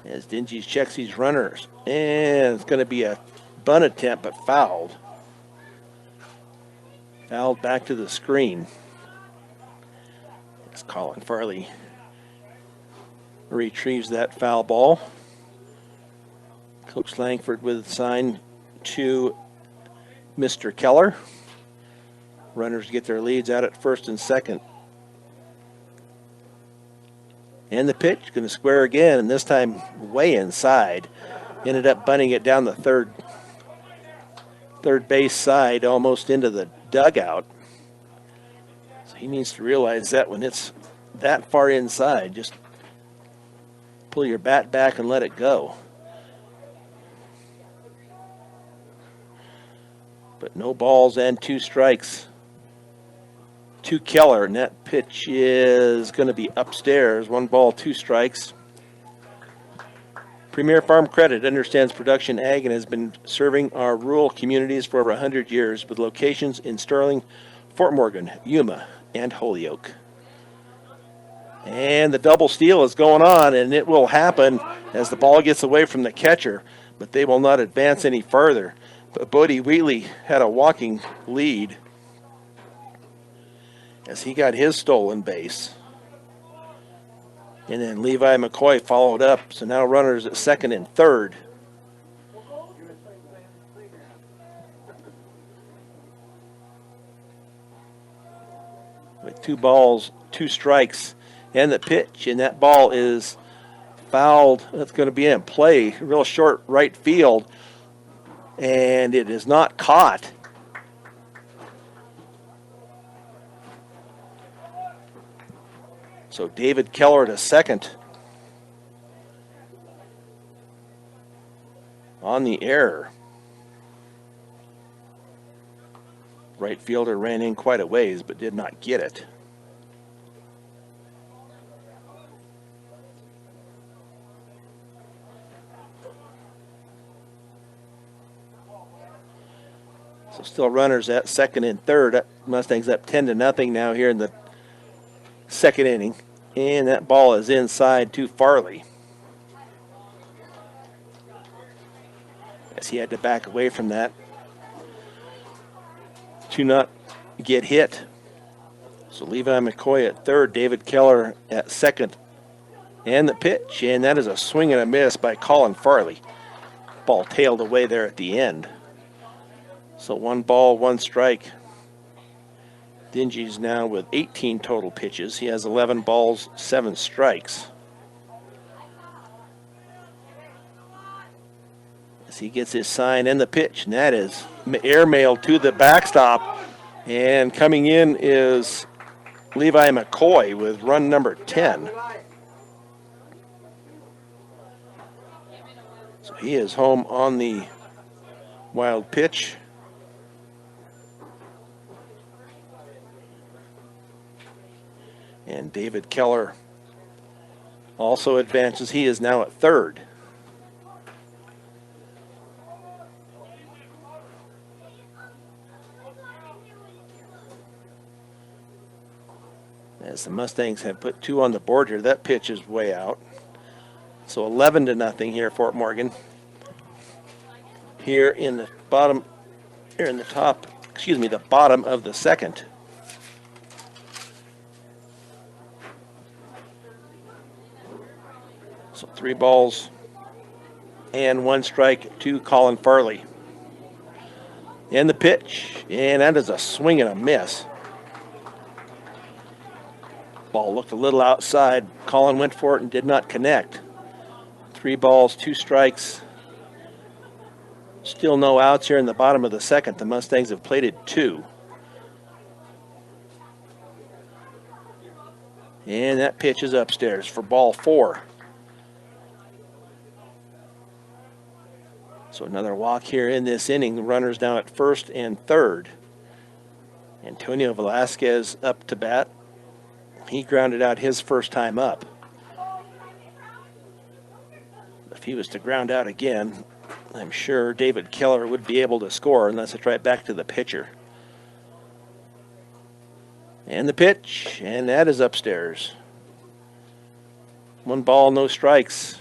As Dingy checks these runners, and it's going to be a bunt attempt, but fouled. Fouled back to the screen. It's Colin Farley retrieves that foul ball. Coach Langford with a sign to Mr. Keller. Runners get their leads out at first and second. And the pitch, going to square again, and this time way inside. Ended up bunting it down the third base side, almost into the dugout. So he needs to realize that when it's that far inside, just pull your bat back and let it go. But no balls and 2 strikes to Keller, and that pitch is going to be upstairs. 1 ball, 2 strikes. Premier Farm Credit understands production ag and has been serving our rural communities for over 100 years with locations in Sterling, Fort Morgan, Yuma, and Holyoke. And the double steal is going on, and it will happen as the ball gets away from the catcher, but they will not advance any further. But Bodie Wheatley had a walking lead as he got his stolen base. And then Levi McCoy followed up, so now runners at second and third. With 2 balls, 2 strikes, and the pitch, and that ball is fouled. That's going to be in play, real short right field, and it is not caught. So David Keller to second on the error. Right fielder ran in quite a ways but did not get it. So still runners at second and third. Mustangs up 10-0 now here in the second inning. And that ball is inside to Farley, as he had to back away from that to not get hit. So Levi McCoy at third, David Keller at second. And the pitch, and that is a swing and a miss by Colin Farley. Ball tailed away there at the end. So 1 ball, 1 strike. Dingy's now with 18 total pitches. He has 11 balls, 7 strikes. As he gets his sign and the pitch, and that is airmailed to the backstop. And coming in is Levi McCoy with run number 10. So he is home on the wild pitch. And David Keller also advances. He is now at third. As the Mustangs have put 2 on the board here, that pitch is way out. So 11-0 here, Fort Morgan. Here in the bottom, here in the top, the bottom of the second. So 3 balls and 1 strike to Colin Farley. And the pitch, and that is a swing and a miss. Ball looked a little outside. Colin went for it and did not connect. 3 balls, 2 strikes. Still no outs here in the bottom of the second. The Mustangs have plated 2. And that pitch is upstairs for ball 4. So another walk here in this inning. The runners now at first and third. Antonio Velasquez up to bat. He grounded out his first time up. If he was to ground out again, I'm sure David Keller would be able to score, unless it's right back to the pitcher. And the pitch, and that is upstairs. 1 ball, no strikes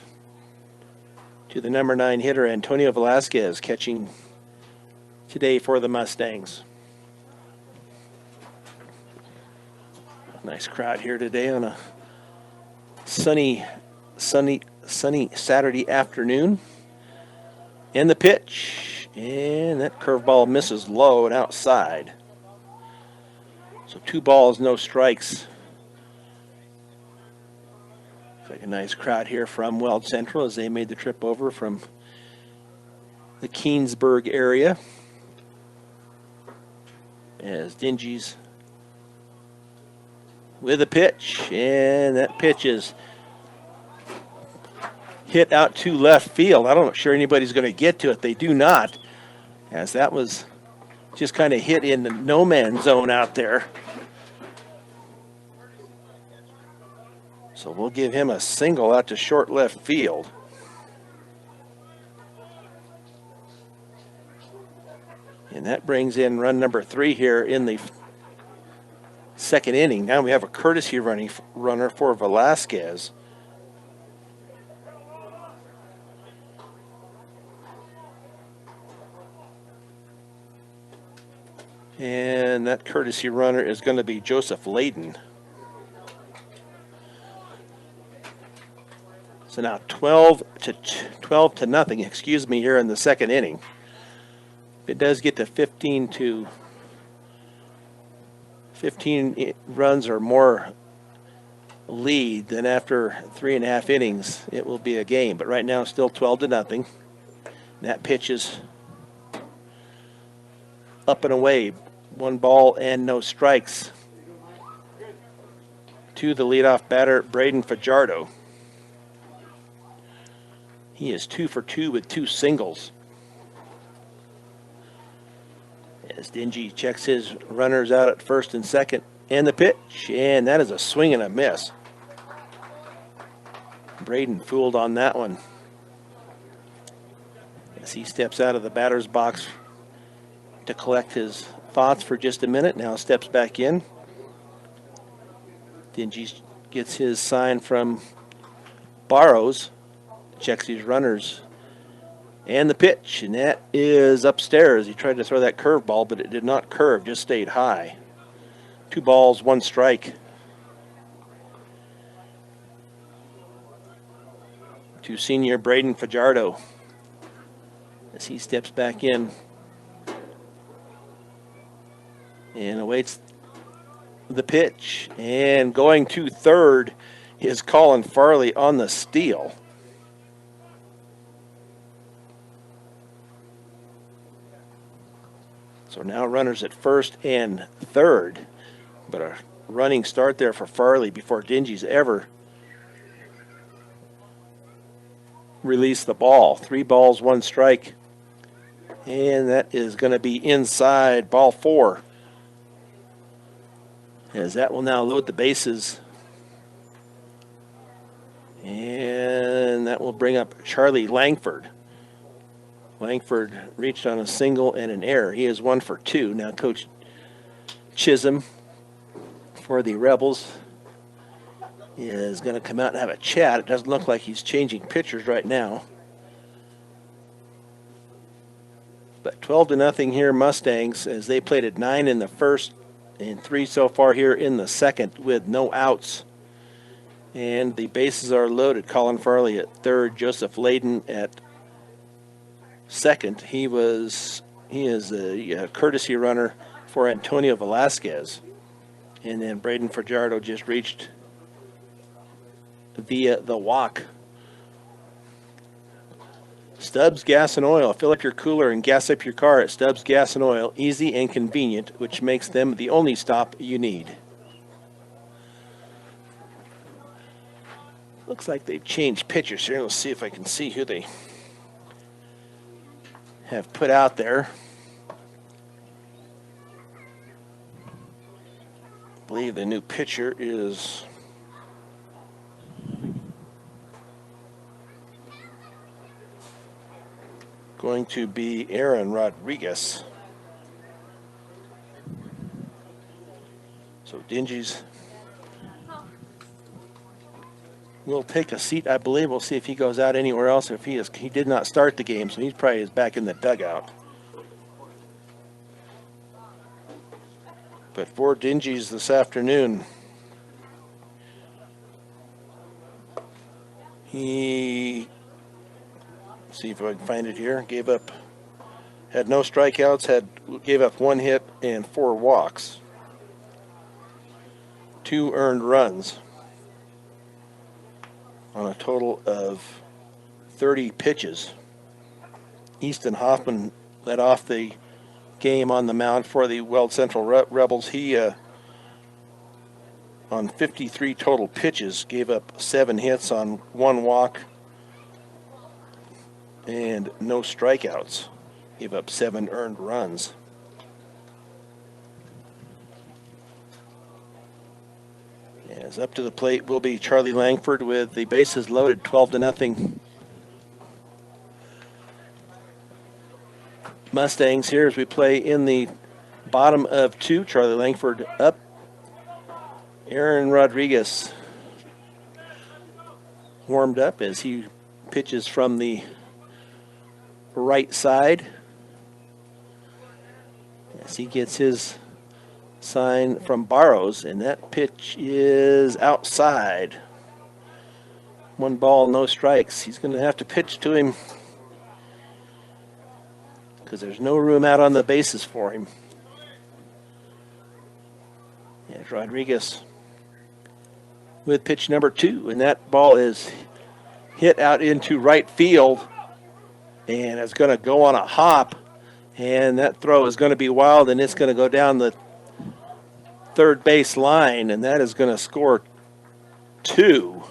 to the number 9 hitter, Antonio Velasquez, catching today for the Mustangs. Nice crowd here today on a sunny Saturday afternoon. And the pitch, and that curveball misses low and outside. So 2 balls, no strikes. Looks like a nice crowd here from Weld Central as they made the trip over from the Keensburg area. As Dingy's with a pitch, and that pitch is hit out to left field. I'm not sure anybody's going to get to it. They do not, as that was just kind of hit in the no man's zone out there. So we'll give him a single out to short left field. And that brings in run number 3 here in the second inning. Now we have a courtesy runner for Velasquez. And that courtesy runner is going to be Joseph Layden. So now 12 to nothing, excuse me, here in the second inning. It does get to 15 runs or more lead, then after 3.5 innings, it will be a game. But right now, still 12 to nothing. That pitch is up and away. 1 ball and no strikes to the leadoff batter, Braden Fajardo. He is 2 for 2 with 2 singles. As Dingy checks his runners out at first and second, and the pitch, and that is a swing and a miss. Braden fooled on that one. As he steps out of the batter's box to collect his thoughts for just a minute, now steps back in. Dingy gets his sign from Barrows, checks his runners, and the pitch, and that is upstairs. He tried to throw that curveball, but it did not curve, just stayed high. 2 balls, 1 strike to senior Braden Fajardo as he steps back in and awaits the pitch. And going to third is Colin Farley on the steal. So now runners at first and third, but a running start there for Farley before Dingy's ever released the ball. 3 balls, 1 strike, and that is going to be inside, ball 4, as that will now load the bases, and that will bring up Charlie Langford. Langford reached on a single and an error. He is 1 for 2. Now Coach Chisholm for the Rebels is going to come out and have a chat. It doesn't look like he's changing pitchers right now. But 12 to nothing here, Mustangs, as they played at 9 in the first and 3 so far here in the second with no outs. And the bases are loaded. Colin Farley at third, Joseph Layden at second. He is a courtesy runner for Antonio Velasquez. And then Braden Fajardo just reached via the walk. Stubbs Gas and Oil. Fill up your cooler and gas up your car at Stubbs Gas and Oil. Easy and convenient, which makes them the only stop you need. Looks like they've changed pitchers here. Let's see if I can see who they have put out there. I believe the new pitcher is going to be Aaron Rodriguez. So Dingy's will take a seat, I believe. We'll see if he goes out anywhere else. If he did not start the game, so he probably is back in the dugout. But for Dingy's this afternoon, he, let's see if I can find it here, had no strikeouts, gave up 1 hit and 4 walks. 2 earned runs on a total of 30 pitches. Easton Hoffman led off the game on the mound for the Weld Central Rebels. He, on 53 total pitches, gave up 7 hits on 1 walk and no strikeouts. Gave up 7 earned runs. As up to the plate will be Charlie Langford with the bases loaded, 12-0. Mustangs here as we play in the bottom of 2. Charlie Langford up. Aaron Rodriguez warmed up as he pitches from the right side. As he gets his sign from Barrows, and that pitch is outside. 1 ball, no strikes. He's going to have to pitch to him because there's no room out on the bases for him. As Rodriguez with pitch number 2, and that ball is hit out into right field, and it's going to go on a hop, and that throw is going to be wild, and it's going to go down the third base line, and that is going to score 2.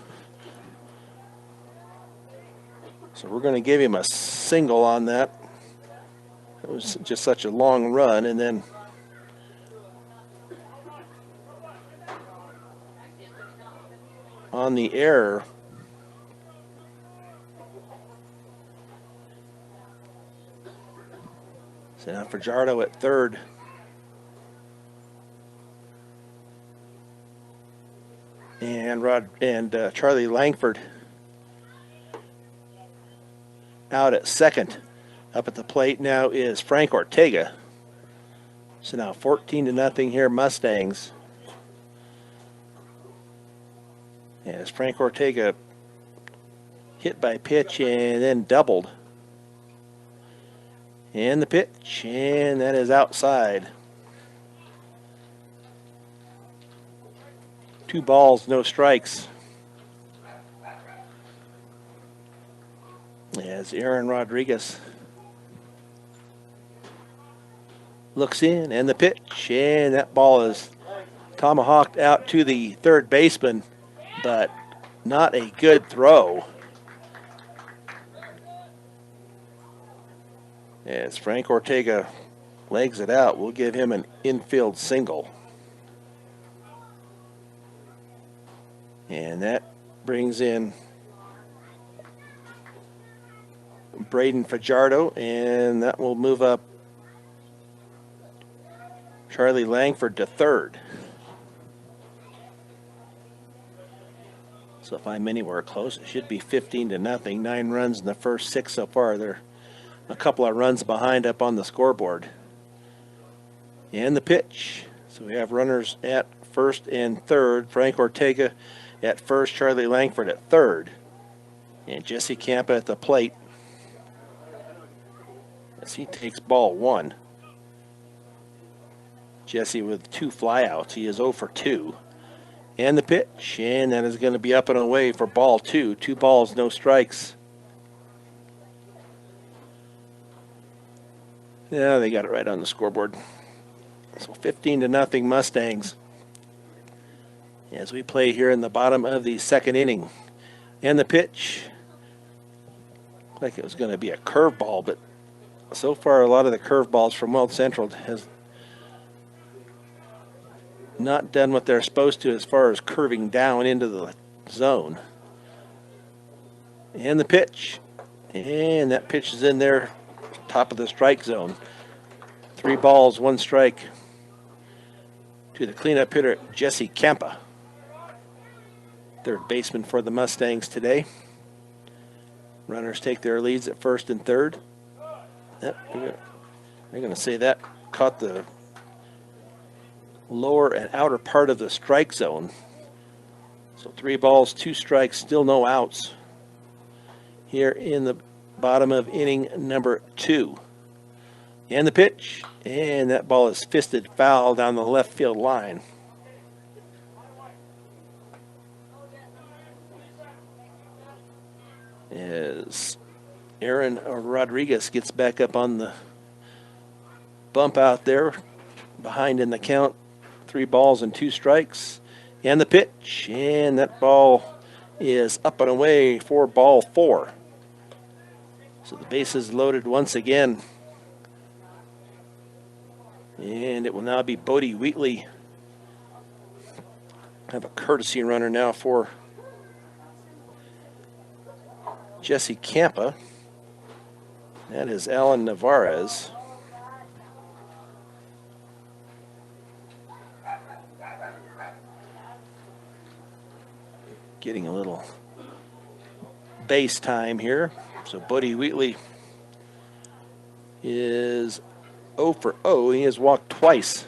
So we're going to give him a single on that. It was just such a long run, and then on the error, so now Fajardo at third. And Charlie Langford out at second. Up at the plate now is Frank Ortega. So now 14-0 here, Mustangs. As Frank Ortega hit by pitch and then doubled. And the pitch, and that is outside. 2 balls, no strikes. As Aaron Rodriguez looks in, and the pitch, and that ball is tomahawked out to the third baseman, but not a good throw. As Frank Ortega legs it out, we'll give him an infield single. And that brings in Braden Fajardo, and that will move up Charlie Langford to third. So if I'm anywhere close, it should be 15-0. 9 runs in the first 6 so far. They're a couple of runs behind up on the scoreboard. And the pitch. So we have runners at first and third. Frank Ortega at first, Charlie Langford at third. And Jesse Campa at the plate as he takes ball 1. Jesse with 2 flyouts. He is 0 for 2. And the pitch, and that is going to be up and away for ball 2. 2 balls, no strikes. Yeah, they got it right on the scoreboard. So 15-0 Mustangs as we play here in the bottom of the second inning. And the pitch, like it was going to be a curveball, but so far a lot of the curveballs from Weld Central has not done what they're supposed to as far as curving down into the zone. And the pitch, and that pitch is in there, top of the strike zone. 3 balls, 1 strike to the cleanup hitter, Jesse Campa, third baseman for the Mustangs today. Runners take their leads at first and third. Yep, they're going to say that caught the lower and outer part of the strike zone. So 3 balls, 2 strikes, still no outs here in the bottom of inning number 2. And the pitch, and that ball is fisted foul down the left field line. As Aaron Rodriguez gets back up on the bump out there, behind in the count, 3 balls and 2 strikes. And the pitch, and that ball is up and away for ball 4. So the bases loaded once again. And it will now be Bodie Wheatley. Have a courtesy runner now for Jesse Campa. That is Alan Navarez. Getting a little base time here. So Bodie Wheatley is 0 for 0. He has walked twice.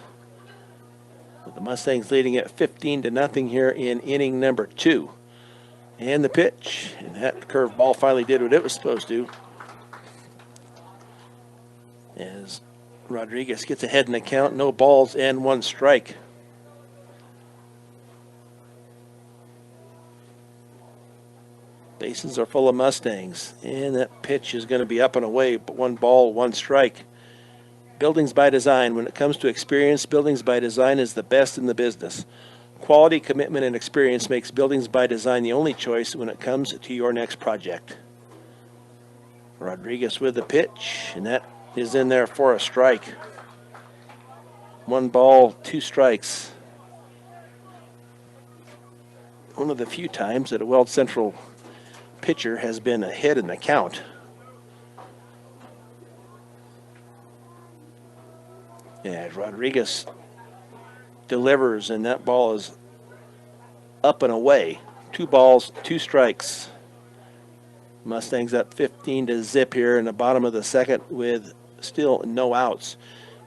With the Mustangs leading at 15-0 here in inning number 2. And the pitch. And that curved ball finally did what it was supposed to. As Rodriguez gets ahead in the count. No balls and 1 strike. Bases are full of Mustangs. And that pitch is going to be up and away. But 1 ball, 1 strike. Buildings by Design. When it comes to experience, Buildings by Design is the best in the business. Quality, commitment, and experience makes Buildings by Design the only choice when it comes to your next project. Rodriguez with the pitch, and that is in there for a strike. 1 ball, 2 strikes. One of the few times that a Weld Central pitcher has been ahead in the count. Yeah, Rodriguez delivers, and that ball is up and away. 2 balls, 2 strikes. Mustangs up 15-0 here in the bottom of the second with still no outs.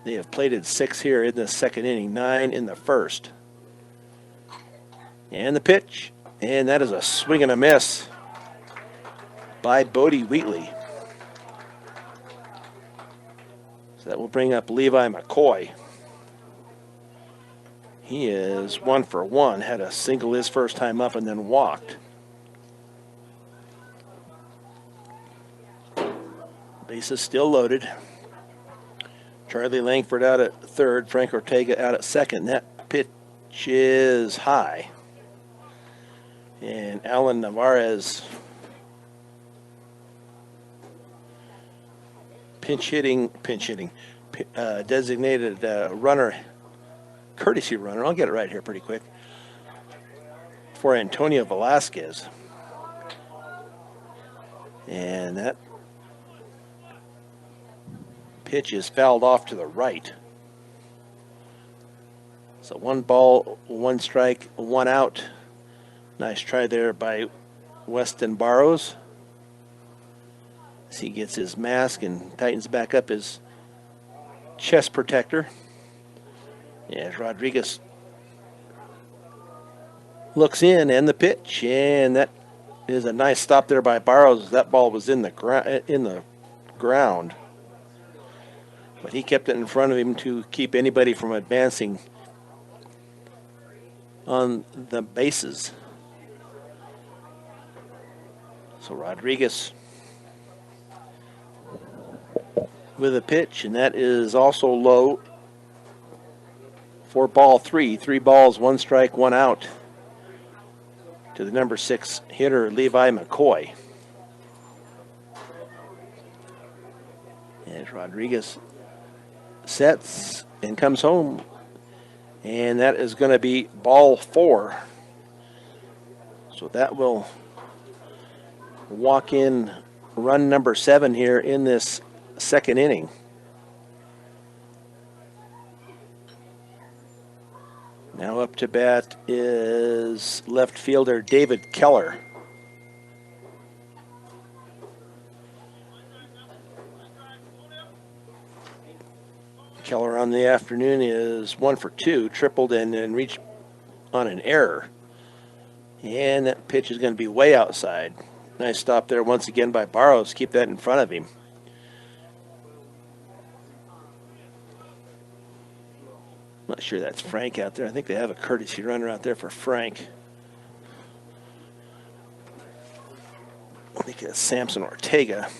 They have plated 6 here in the second inning, 9 in the first. And the pitch, and that is a swing and a miss by Bodie Wheatley. So that will bring up Levi McCoy. He is 1 for 1. Had a single his first time up and then walked. Bases still loaded. Charlie Langford out at third. Frank Ortega out at second. That pitch is high. And Alan Navarez designated runner, courtesy runner. I'll get it right here pretty quick. For Antonio Velasquez. And that pitch is fouled off to the right. So 1 ball, 1 strike, 1 out. Nice try there by Weston Barrows. As he gets his mask and tightens back up his chest protector. As Rodriguez looks in, and the pitch, and that is a nice stop there by Barrows. That ball was in the ground, but he kept it in front of him to keep anybody from advancing on the bases. So Rodriguez with a pitch, and that is also low for ball 3. 3 balls, 1 strike, 1 out to the number 6 hitter, Levi McCoy. As Rodriguez sets and comes home, and that is going to be ball 4. So that will walk in run number 7 here in this second inning. Now up to bat is left fielder David Keller. Keller on the afternoon is 1 for 2, tripled and then reached on an error. And that pitch is going to be way outside. Nice stop there once again by Barrows. Keep that in front of him. Not sure that's Frank out there. I think they have a courtesy runner out there for Frank. I think it's Samson Ortega.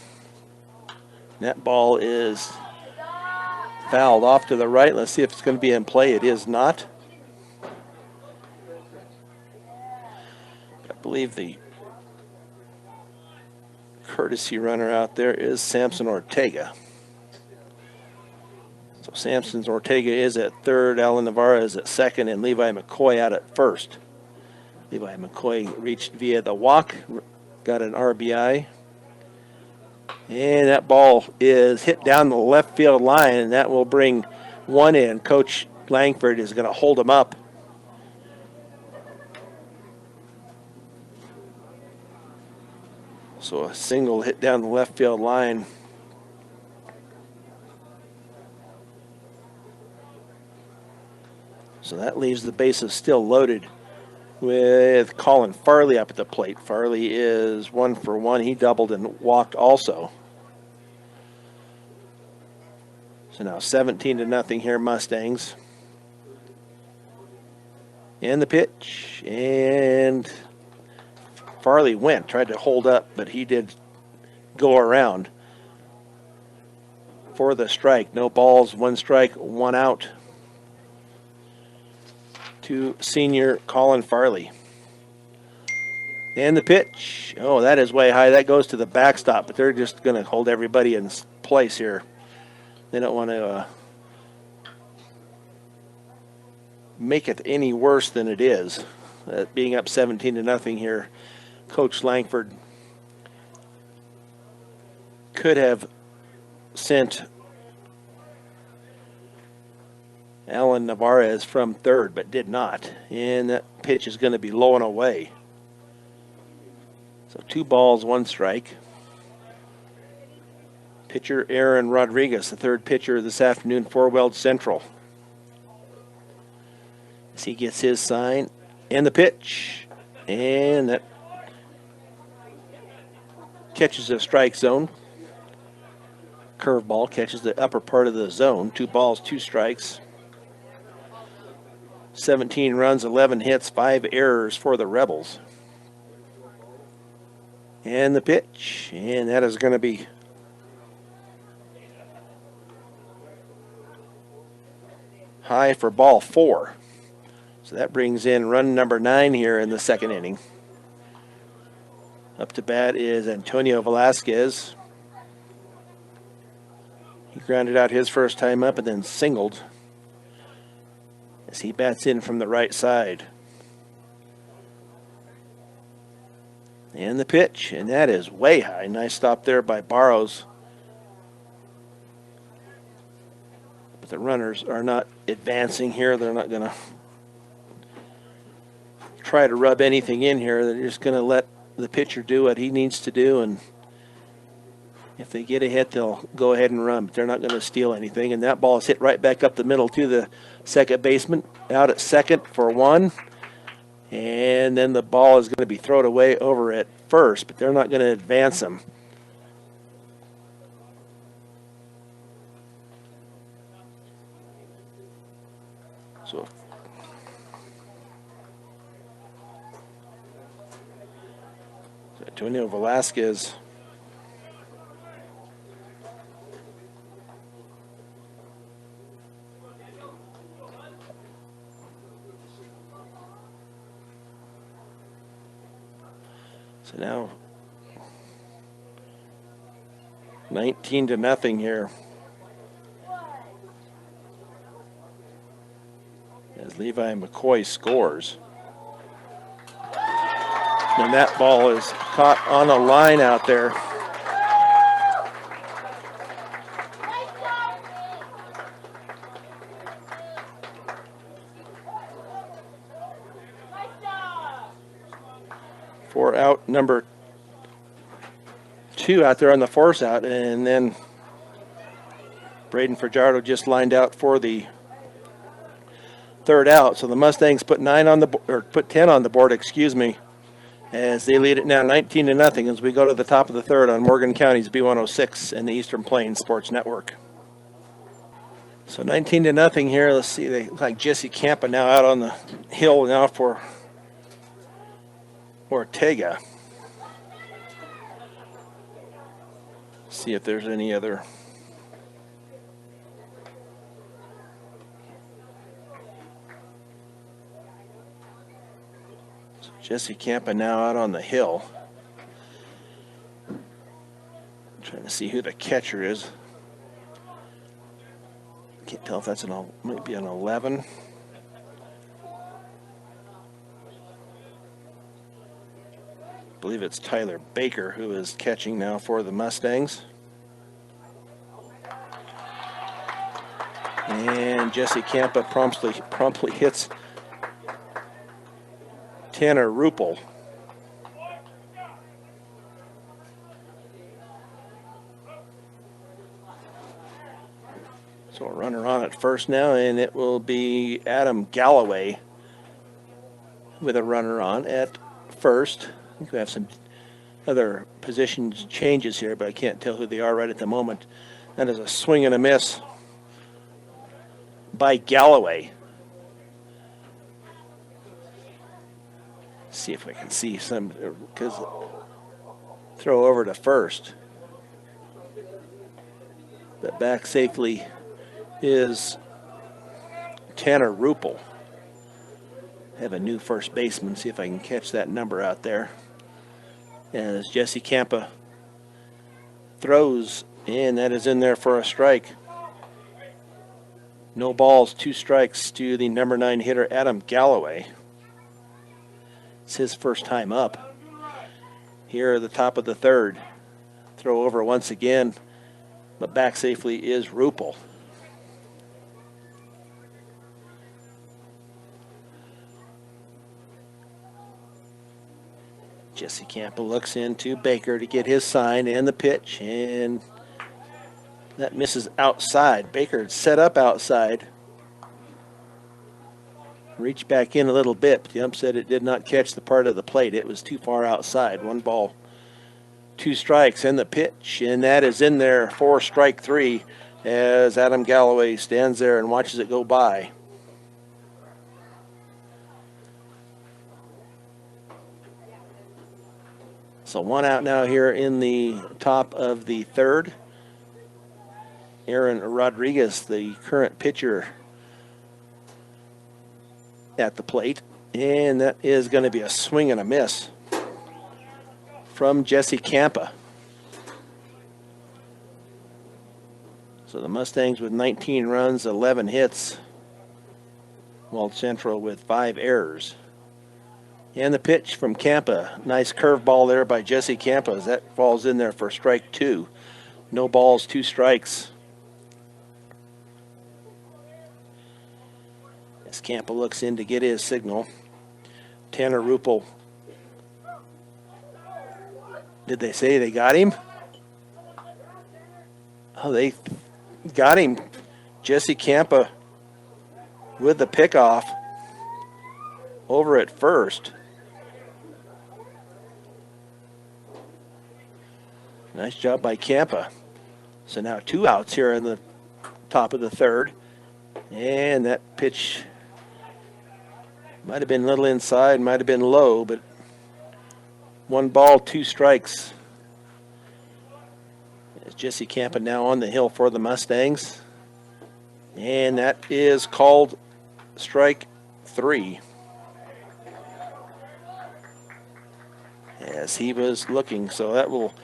That ball is fouled off to the right. Let's see if it's going to be in play. It is not. I believe the courtesy runner out there is Samson Ortega. So Samson Ortega is at third, Alan Navarra is at second, and Levi McCoy out at first. Levi McCoy reached via the walk, got an RBI. And that ball is hit down the left field line, and that will bring one in. Coach Langford is going to hold him up. So a single hit down the left field line. So that leaves the bases still loaded with Colin Farley up at the plate. Farley is 1 for 1. He doubled and walked also. So now 17-0 here, Mustangs. And the pitch. And Farley tried to hold up, but he did go around for the strike. No balls, 1 strike, 1 out to senior Colin Farley. And the pitch. Oh, that is way high. That goes to the backstop, but they're just going to hold everybody in place here. They don't want to make it any worse than it is. Being up 17-0 here, Coach Langford could have sent Alan Navarez from third, but did not. And that pitch is going to be low and away. So 2 balls, 1 strike. Pitcher Aaron Rodriguez, the third pitcher this afternoon for Weld Central. As he gets his sign. And the pitch. And that catches the strike zone. Curveball catches the upper part of the zone. 2 balls, 2 strikes. 17 runs, 11 hits, 5 errors for the Rebels. And the pitch. And that is going to be high for ball 4. So that brings in run number 9 here in the second inning. Up to bat is Antonio Velasquez. He grounded out his first time up and then singled as he bats in from the right side. And the pitch, and that is way high. Nice stop there by Barrows. But the runners are not advancing here. They're not going to try to rub anything in here. They're just going to let the pitcher do what he needs to do, and if they get a hit, they'll go ahead and run. But they're not going to steal anything, and that ball is hit right back up the middle to the second baseman. Out at second for 1, and then the ball is going to be thrown away over at first, but they're not going to advance them. So Antonio Velasquez so now 19-0 here as Levi McCoy scores. And that ball is caught on a line out there. For out number 2 out there on the force out, and then Braden Fajardo just lined out for the third out. So the Mustangs put 10 on the board, excuse me, as they lead it now 19-0 as we go to the top of the third on Morgan County's B106 and the Eastern Plains Sports Network. So 19-0 here. Let's see, they look like Jesse Campa now out on the hill now for Ortega. See if there's any other Jesse Campa now out on the hill. Trying to see who the catcher is. Can't tell if that's might be an 11. I believe it's Tyler Baker who is catching now for the Mustangs. And Jesse Campa promptly hits Tanner Ruppel. So a runner on at first now, and it will be Adam Galloway with a runner on at first. I think we have some other positions changes here, but I can't tell who they are right at the moment. That is a swing and a miss by Galloway. See if we can see some, because throw over to first. But back safely is Tanner Ruppel. Have a new first baseman, see if I can catch that number out there. As Jesse Campa throws, and that is in there for a strike. No balls, 2 strikes to the number 9 hitter, Adam Galloway. It's his first time up. Here at the top of the third. Throw over once again, but back safely is Ruppel. Jesse Campa looks into Baker to get his sign and the pitch, and that misses outside. Baker set up outside. Reached back in a little bit, but the ump said it did not catch the part of the plate. It was too far outside. 1 ball, 2 strikes, and the pitch, and that is in there for strike 3 as Adam Galloway stands there and watches it go by. So 1 out now here in the top of the third. Aaron Rodriguez, the current pitcher, at the plate. And that is going to be a swing and a miss from Jesse Campa. So the Mustangs with 19 runs, 11 hits. Weld Central with 5 errors. And the pitch from Campa. Nice curveball there by Jesse Campa as that falls in there for strike 2. No balls, 2 strikes. As Campa looks in to get his signal. Tanner Ruppel. Did they say they got him? Oh, they got him. Jesse Campa with the pickoff over at first. Nice job by Campa. So now 2 outs here in the top of the third. And that pitch might have been a little inside, might have been low, but 1 ball, 2 strikes. As Jesse Campa now on the hill for the Mustangs. And that is called strike 3. As he was looking, so that will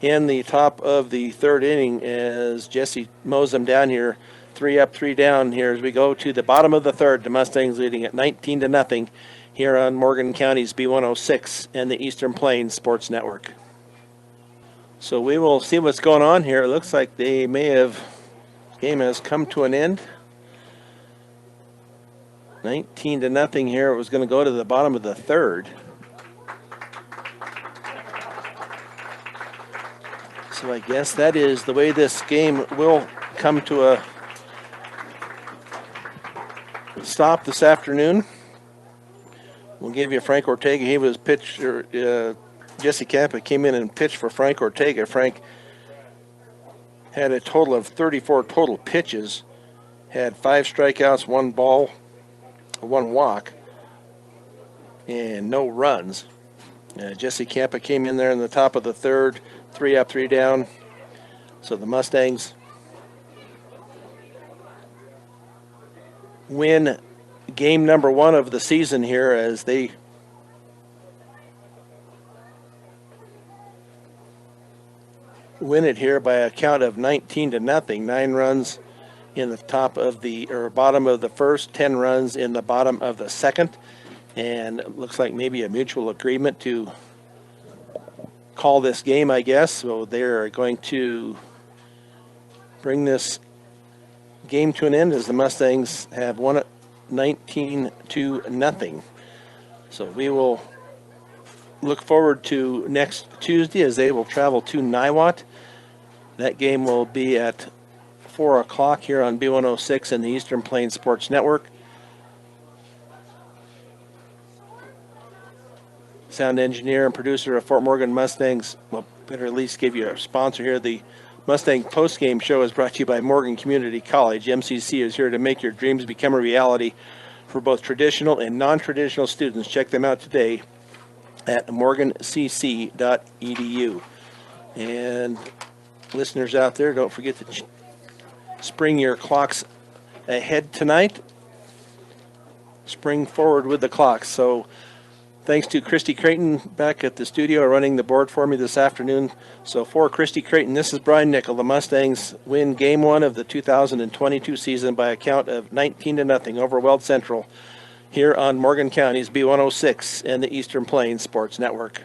in the top of the third inning as Jesse mows them down here. 3 up, 3 down here as we go to the bottom of the third. The Mustangs leading at 19-0 here on Morgan County's B106 and the Eastern Plains Sports Network. So we will see what's going on here. It looks like they may have, game has come to an end. 19-0 here. It was going to go to the bottom of the third. So I guess that is the way this game will come to a stop this afternoon. We'll give you Frank Ortega. He was pitcher. Jesse Campa came in and pitched for Frank Ortega. Frank had a total of 34 total pitches, had 5 strikeouts, 1 ball, 1 walk, and no runs. Jesse Campa came in there in the top of the third. 3 up, 3 down. So the Mustangs win game number 1 of the season here as they win it here by a count of 19-0. 9 runs in the bottom of the first, 10 runs in the bottom of the second, and it looks like maybe a mutual agreement to call this game, I guess. So they're going to bring this game to an end as the Mustangs have won it 19-0. So we will look forward to next Tuesday as they will travel to Niwot. That game will be at 4 o'clock here on B106 and the Eastern Plains Sports Network. Sound engineer and producer of Fort Morgan Mustangs, well, better at least give you a sponsor here. The Mustang postgame show is brought to you by Morgan Community College. MCC is here to make your dreams become a reality for both traditional and non-traditional students. Check them out today at morgancc.edu. And listeners out there, don't forget to spring your clocks ahead tonight. Spring forward with the clocks. So thanks to Christy Creighton back at the studio running the board for me this afternoon. So for Christy Creighton, this is Brian Nickel. The Mustangs win Game 1 of the 2022 season by a count of 19-0 over Weld Central here on Morgan County's B106 and the Eastern Plains Sports Network.